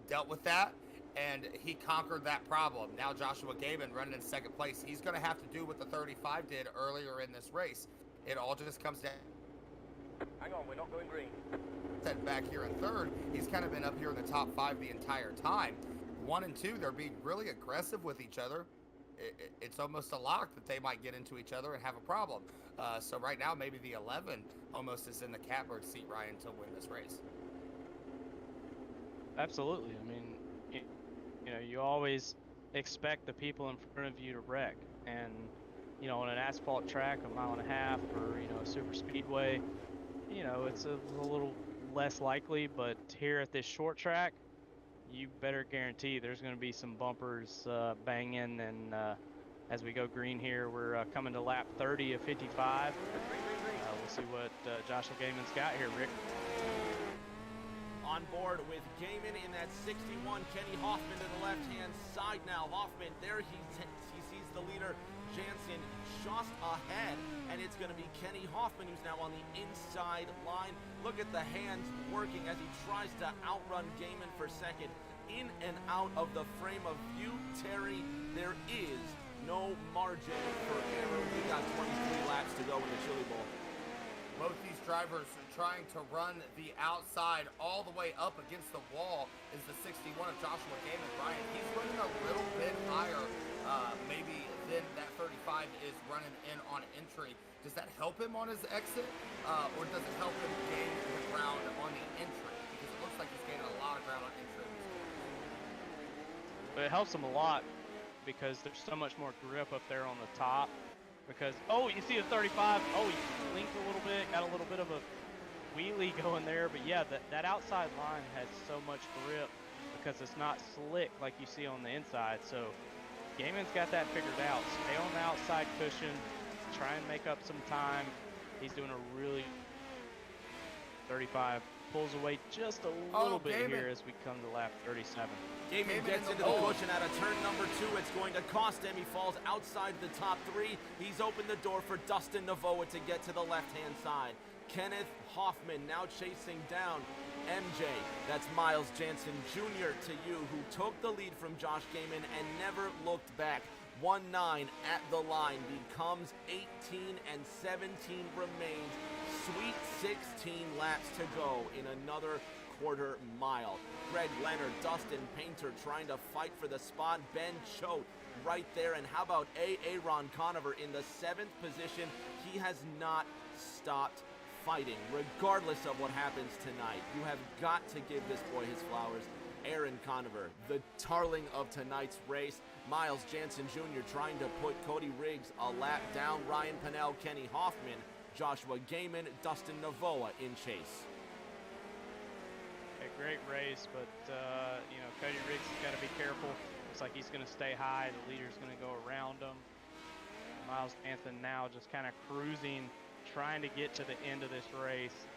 dealt with that, and he conquered that problem. Now Joshua Gaiman running in second place, he's going to have to do what the 35 did earlier in this race. It all just comes down. Hang on, we're not going green. Back here in third, he's kind of been up here in the top 5 the entire time. 1 and 2, they're being really aggressive with each other. It's almost a lock that they might get into each other and have a problem. So right now, maybe the 11 almost is in the catbird seat, Ryan, to win this race. Absolutely. I mean, you know, you always expect the people in front of you to wreck, and you know, on an asphalt track, 1.5 miles, or you know, a super speedway, you know, it's a little less likely. But here at this short track, you better guarantee there's going to be some bumpers banging, and as we go green here, we're coming to lap 30 of 55. We'll see what Joshua Gaiman's got here, Rick. On board with Gaiman in that 61, Kenny Hoffman to the left-hand side now. Hoffman, there he sees the leader, Jansen, just ahead, and it's going to be Kenny Hoffman who's now on the inside line. Look at the hands working as he tries to outrun Gaiman for second. In and out of the frame of view, Terry, there is no margin for error. We got 23 laps to go in the Chili Bowl. Both these drivers are trying to run the outside all the way up against the wall is the 61 of Joshua Gaiman. Ryan, he's running a little bit higher maybe than that 35 is running in on entry. Does that help him on his exit or does it help him gain the ground on the entry? Because it looks like he's gaining a lot of ground on entry. But it helps him a lot because there's so much more grip up there on the top. Because, oh, you see the 35, oh, he linked a little bit, got a little bit of a wheelie going there. But yeah, that outside line has so much grip because it's not slick like you see on the inside. So Gaiman's got that figured out. Stay on the outside cushion, try and make up some time. He's doing a really 35. Pulls away just a little bit here as we come to lap 37. Gaiman gets into the cushion out of turn number 2. It's going to cost him. He falls outside the top 3. He's opened the door for Dustin Novoa to get to the left-hand side. Kenneth Hoffman now chasing down MJ. That's Miles Jansen Jr. to you, who took the lead from Josh Gaiman and never looked back. 1-9 at the line becomes 18 and 17 remains. Sweet 16 laps to go in another quarter mile. Greg Leonard, Dustin Painter trying to fight for the spot. Ben Choate right there. And how about Aaron Conover in the 7th position? He has not stopped fighting, regardless of what happens tonight. You have got to give this boy his flowers. Aaron Conover, the darling of tonight's race. Miles Jansen Jr. trying to put Cody Riggs a lap down. Ryan Pennell, Kenny Hoffman, Joshua Gaiman, Dustin Novoa in chase. great race, but you know, Cody Riggs has got to be careful. Looks like he's going to stay high. The leader's going to go around him. Miles Jansen now just kind of cruising, trying to get to the end of this race,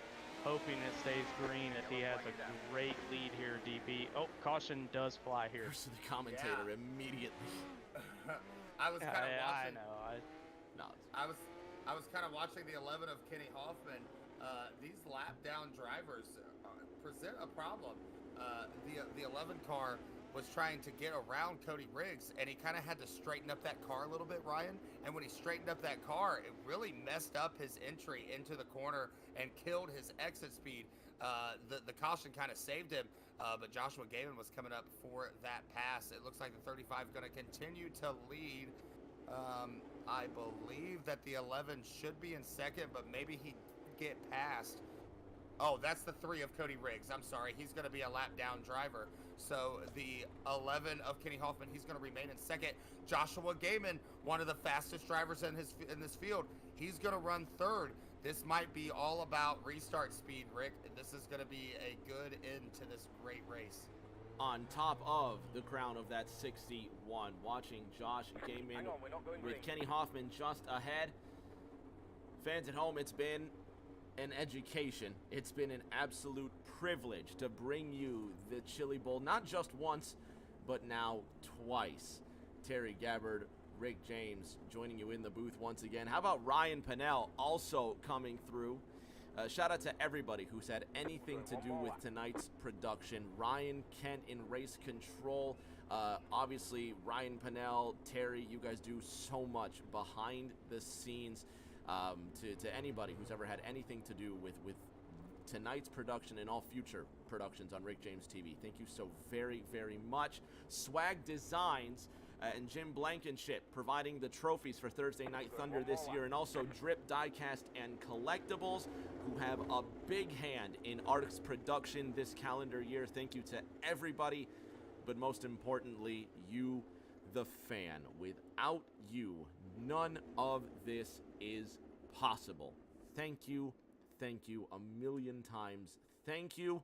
hoping it stays green as he has a great lead here, DP. Oh, caution does fly here. Here's the commentator immediately. I was kind of watching. I know. I was kind of watching the 11 of Kenny Hoffman. These lap down drivers present a problem. The 11 car was trying to get around Cody Riggs, and he kind of had to straighten up that car a little bit, Ryan. And when he straightened up that car, it really messed up his entry into the corner and killed his exit speed. The caution kind of saved him, but Joshua Gaiman was coming up for that pass. It looks like the 35 going to continue to lead. I believe that the 11 should be in second, but maybe he get past. Oh, that's the 3 of Cody Riggs. I'm sorry. He's going to be a lap down driver. So the 11 of Kenny Hoffman, he's going to remain in second. Joshua Gaiman, one of the fastest drivers in this field, he's going to run third. This might be all about restart speed, Rick. This is going to be a good end to this great race. On top of the crown of that 61, watching Josh Gaiman with Kenny Hoffman just ahead. Fans at home, it's been an education. It's been an absolute privilege to bring you the Chili Bowl, not just once, but now twice. Terry Gabbard, Rick James joining you in the booth once again. How about Ryan Pennell also coming through? Shout out to everybody who's had anything to do with tonight's production. Ryan Kent in race control. Obviously, Ryan Pennell, Terry, you guys do so much behind the scenes. To anybody who's ever had anything to do with tonight's production and all future productions on Rick James TV. Thank you so very, very much. Swag Designs and Jim Blankenship providing the trophies for Thursday Night Thunder this year, and also Drip Diecast and Collectibles, who have a big hand in ARCS production this calendar year. Thank you to everybody, but most importantly, you, the fan. Without you, none of this is possible. Thank you a million times. Thank you,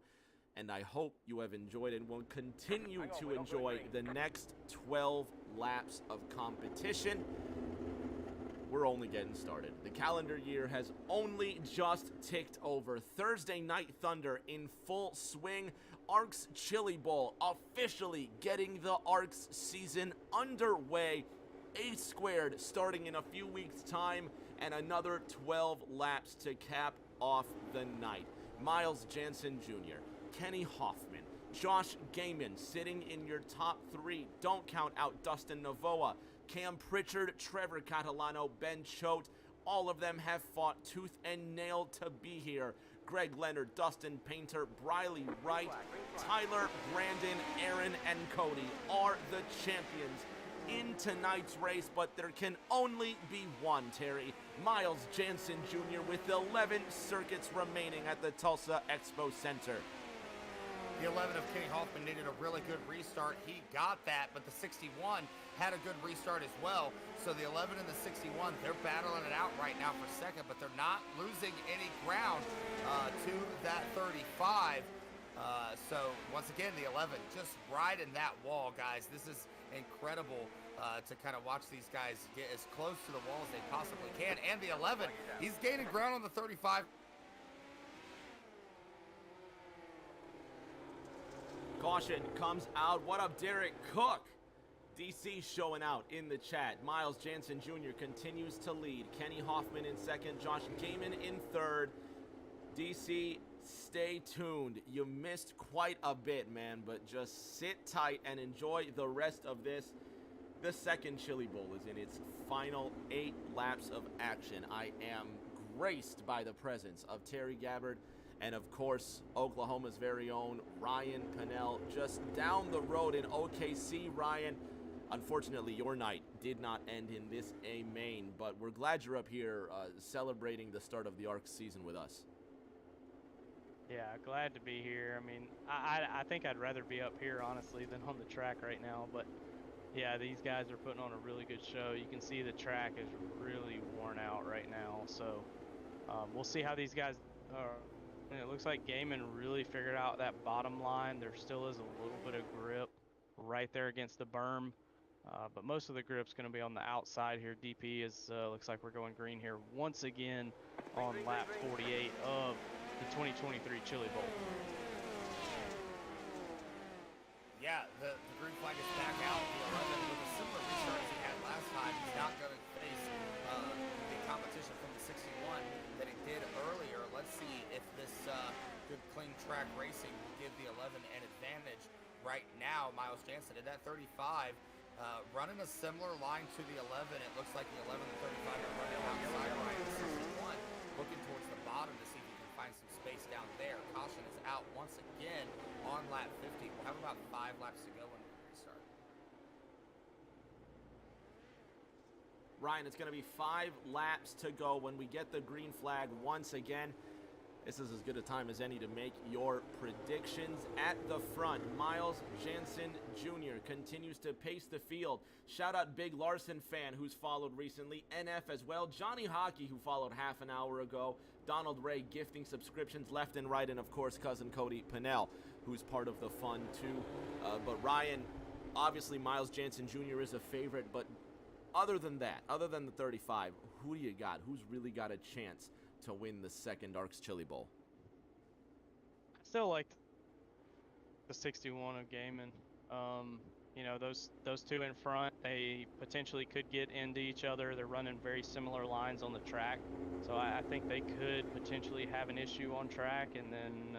and I hope you have enjoyed and will continue to enjoy the next 12 laps of competition. We're only getting started. The calendar year has only just ticked over. Thursday Night Thunder in full swing. ARCS Chili Bowl officially getting the ARCS season underway. A squared starting in a few weeks' time, and another 12 laps to cap off the night. Miles Jansen Jr., Kenny Hoffman, Josh Gaiman sitting in your top 3. Don't count out Dustin Novoa, Cam Pritchard, Trevor Catalano, Ben Choate. All of them have fought tooth and nail to be here. Greg Leonard, Dustin Painter, Briley Wright, Tyler, Brandon, Aaron, and Cody are the champions in tonight's race, but there can only be one, Terry. Miles Jansen Jr. with 11 circuits remaining at the Tulsa Expo Center. The 11 of Kenny Hoffman needed a really good restart. He got that, but the 61 had a good restart as well. So the 11 and the 61, they're battling it out right now for second, but they're not losing any ground to that 35. So once again, the 11 just right in that wall, guys. This is incredible to kind of watch these guys get as close to the wall as they possibly can. And the 11, he's gaining ground on the 35. Caution comes out. What up, Derek Cook? DC showing out in the chat. Miles Jansen Jr. continues to lead. Kenny Hoffman in second. Josh Gaiman in third. DC, stay tuned. You missed quite a bit, man, but just sit tight and enjoy the rest of this. The second Chili Bowl is in its final 8 laps of action. I am graced by the presence of Terry Gabbard and, of course, Oklahoma's very own Ryan Pennell just down the road in OKC. Ryan, unfortunately, your night did not end in this A main, but we're glad you're up here celebrating the start of the ARCS season with us. Yeah, glad to be here. I mean, I think I'd rather be up here, honestly, than on the track right now. But, yeah, these guys are putting on a really good show. You can see the track is really worn out right now. So we'll see how these guys are And it looks like Gaiman really figured out that bottom line. There still is a little bit of grip right there against the berm. But most of the grip's going to be on the outside here. DP is looks like we're going green here once again on lap 48 of the 2023 Chili Bowl. Yeah, the green flag is back out. The 11 with a similar restart as he had last time. He's not going to face the competition from the 61 that he did earlier. Let's see if this good clean track racing will give the 11 an advantage. Right now, Miles Jansen at that 35, running a similar line to the 11. It looks like the 11 and 35 are running outside Ryan 61, looking towards the bottom to see if he can find some space down there. Caution is out once again on lap 50. We'll have about 5 laps to go when we restart. Ryan, it's going to be 5 laps to go when we get the green flag once again. This is as good a time as any to make your predictions. At the front, Miles Jansen Jr. continues to pace the field. Shout out Big Larson fan who's followed recently. NF as well. Johnny Hockey who followed half an hour ago. Donald Ray gifting subscriptions left and right. And of course, cousin Cody Pinnell who's part of the fun too. But Ryan, obviously Miles Jansen Jr. is a favorite. But other than that, other than the 35, who do you got? Who's really got a chance to win the second ARCS Chili Bowl? I still like the 61 of Gaiman. You know, those two in front, they potentially could get into each other. They're running very similar lines on the track, so I think they could potentially have an issue on track. And then,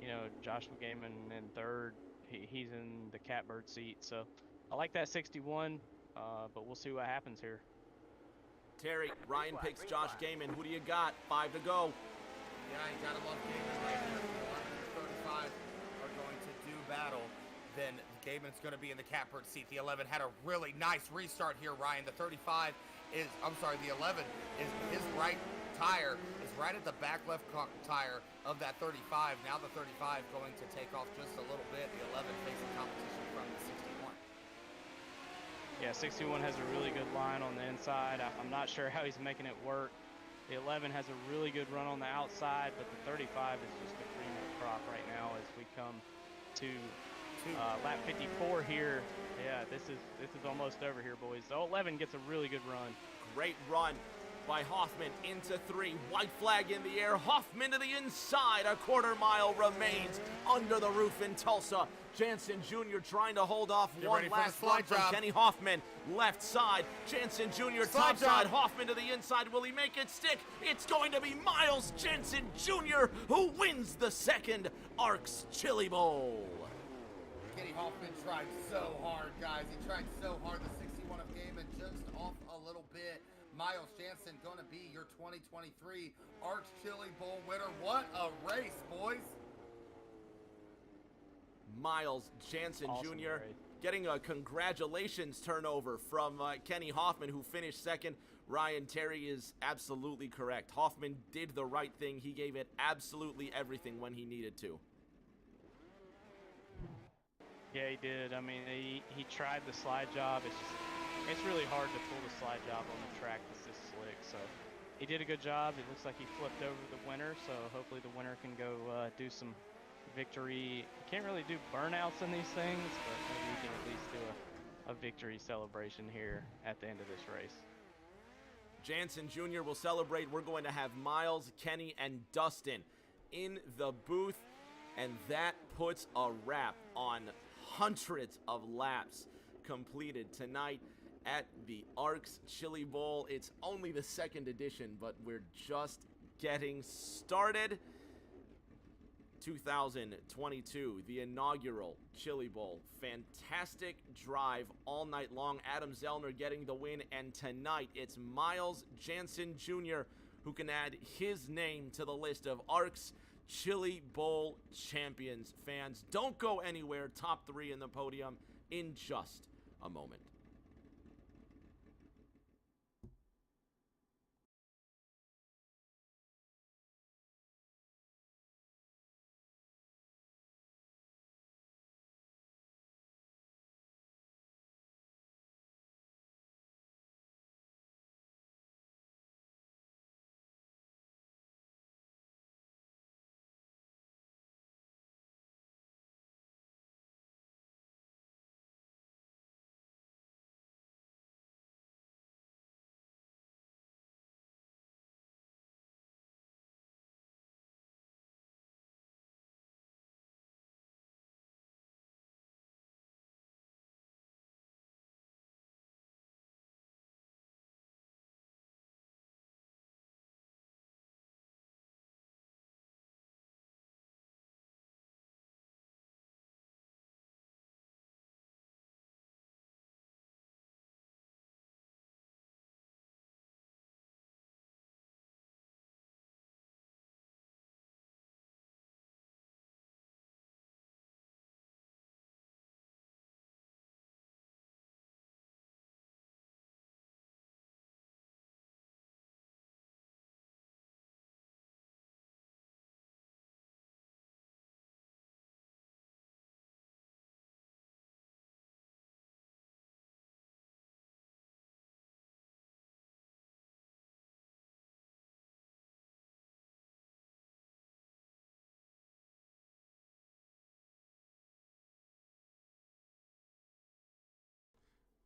you know, Joshua Gaiman in third, he's in the catbird seat. So I like that 61, but we'll see what happens here. Terry, Ryan picks Josh Gaiman. Who do you got? 5 to go. Yeah, you gotta love Gaiman right here. If the 11 and 35 are going to do battle, then Gaiman's going to be in the catbird seat. The 11 had a really nice restart here, Ryan. The 35 is, I'm sorry, the 11 is his right tire is right at the back left tire of that 35. Now the 35 going to take off just a little bit. The 11 facing competition from the 61. Yeah, 61 has a really good line on the inside. I'm not sure how he's making it work. The 11 has a really good run on the outside, but the 35 is just the cream of the crop right now as we come to lap 54 here. Yeah, this is almost over here, boys. The 11 gets a really good run. Great run by Hoffman into 3. White flag in the air. Hoffman to the inside. A quarter mile remains under the roof in Tulsa. Jansen Jr. trying to hold off one last run from Kenny Hoffman. Left side. Jansen Jr. top side. Hoffman to the inside. Will he make it stick? It's going to be Miles Jansen Jr. who wins the second ARCS Chili Bowl. Kenny Hoffman tried so hard, guys. He tried so hard. The 61 of Gaiman just off a little bit. Miles Jansen going to be your 2023 ARCS Chili Bowl winner. What a race, boys. Miles Jansen Awesome Jr. race. getting a congratulations turnover from Kenny Hoffman, who finished second. Ryan, Terry is absolutely correct. Hoffman did the right thing. He gave it absolutely everything when he needed to. Yeah, he did. I mean, he tried the slide job. It's really hard to pull the slide job on the track that's this slick. So he did a good job. It looks like he flipped over the winner. So hopefully the winner can go do some victory. You can't really do burnouts in these things, but maybe we can at least do a victory celebration here at the end of this race. Jansen Jr. will celebrate. We're going to have Miles, Kenny, and Dustin in the booth. And that puts a wrap on hundreds of laps completed tonight at the ARCS Chili Bowl. It's only the second edition, but we're just getting started. 2022, the inaugural Chili Bowl. Fantastic drive all night long. Adam Zellner getting the win, and tonight it's Miles Jansen Jr. who can add his name to the list of ARCS Chili Bowl champions. Fans, don't go anywhere. Top 3 in the podium in just a moment.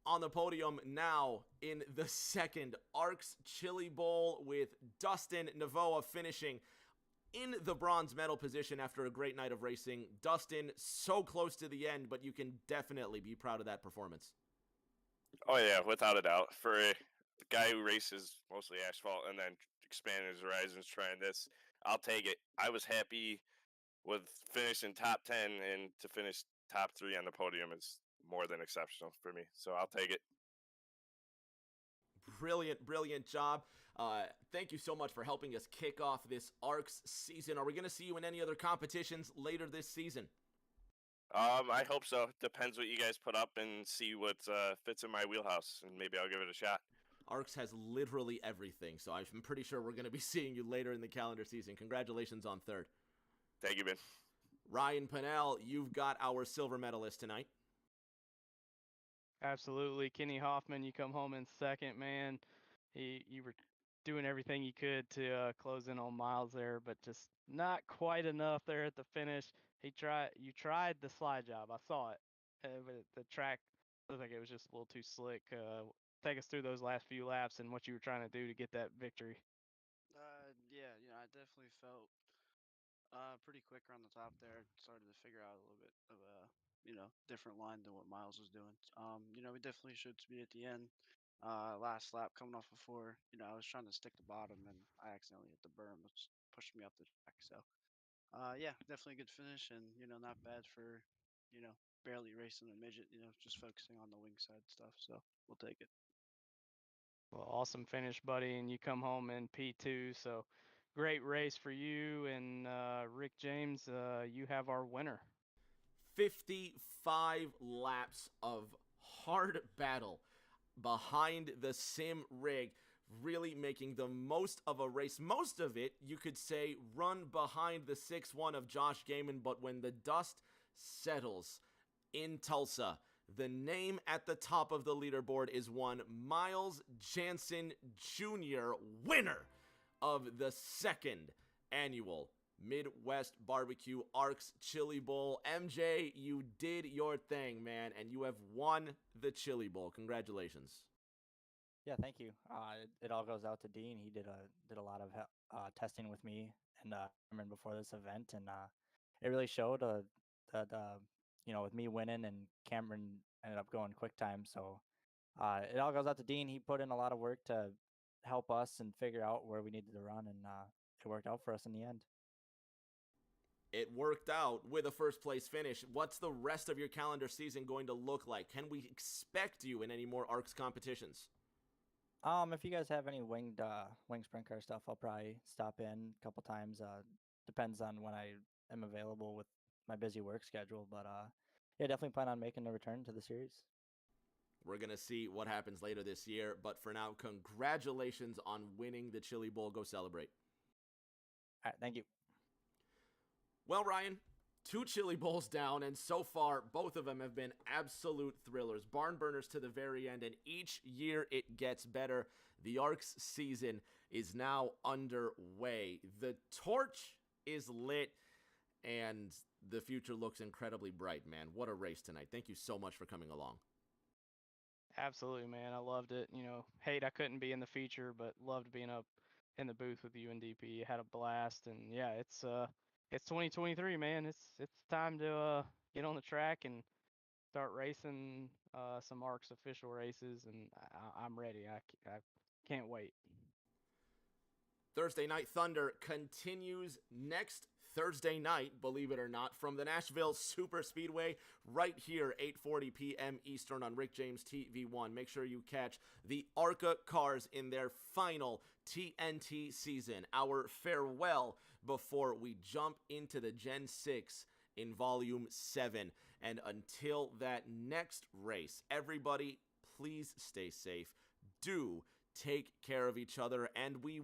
On the podium now in the second ARCS Chili Bowl with Dustin Navoa finishing in the bronze medal position after a great night of racing. Dustin, so close to the end, but you can definitely be proud of that performance. Oh yeah, without a doubt. For a guy who races mostly asphalt and then expanding his horizons trying this, I'll take it. I was happy with finishing top 10, and to finish top 3 on the podium is more than exceptional for me. So I'll take it. Brilliant job. Thank you so much for helping us kick off this ARCS season. Are we going to see you in any other competitions later this season? I hope so. Depends what you guys put up and see what fits in my wheelhouse, and maybe I'll give it a shot. ARCS has literally everything, so I'm pretty sure we're going to be seeing you later in the calendar season. Congratulations on third. Thank you, Ben. Ryan Pennell, you've got our silver medalist tonight. Absolutely. Kenny Hoffman, you come home in second, man. You were doing everything you could to close in on Miles there, but just not quite enough there at the finish. You tried the slide job. I saw it. But the track looked like it was just a little too slick. Take us through those last few laps and what you were trying to do to get that victory. Yeah, I definitely felt pretty quick around the top there. Started to figure out a little bit of a different line than what Miles was doing. We definitely should be at the end. Last lap coming off of 4, I was trying to stick the bottom and I accidentally hit the berm, which pushed me up the track. So, yeah, definitely a good finish and not bad for barely racing a midget. Just focusing on the wing side stuff. So we'll take it. Well, awesome finish, buddy, and you come home in P2. So great race for you and Rick James. You have our winner. 55 laps of hard battle behind the sim rig, really making the most of a race. Most of it, you could say, run behind the 6-1 of Josh Gaiman, but when the dust settles in Tulsa, the name at the top of the leaderboard is one Miles Jansen Jr., winner of the second annual Midwest Barbecue ARCS Chili Bowl. MJ, you did your thing, man, and you have won the Chili Bowl. Congratulations. Yeah, thank you. It all goes out to Dean. He did a lot of testing with me and Cameron before this event, and it really showed that with me winning and Cameron ended up going quick time. So it all goes out to Dean. He put in a lot of work to help us and figure out where we needed to run, and it worked out for us in the end. It worked out with a first place finish. What's the rest of your calendar season going to look like? Can we expect you in any more ARCS competitions? If you guys have any wing sprint car stuff, I'll probably stop in a couple times. Depends on when I am available with my busy work schedule, but yeah, definitely plan on making a return to the series. We're going to see what happens later this year, but for now, congratulations on winning the Chili Bowl. Go celebrate. All right, thank you. Well, Ryan, 2 Chili Bowls down, and so far, both of them have been absolute thrillers. Barn burners to the very end, and each year it gets better. The ARCS season is now underway. The torch is lit, and the future looks incredibly bright, man. What a race tonight. Thank you so much for coming along. Absolutely, man. I loved it. Hate I couldn't be in the feature, but loved being up in the booth with you and DP. Had a blast, and yeah, it's 2023, man. It's time to get on the track and start racing some ARCS official races, and I'm ready. I can't wait. Thursday Night Thunder continues next Thursday night, believe it or not, from the Nashville Super Speedway right here, 8:40 p.m. Eastern on Rick James TV1. Make sure you catch the ARCA cars in their final TNT season, our farewell before we jump into the Gen 6 in Volume 7. And until that next race, everybody, please stay safe. Do take care of each other, and we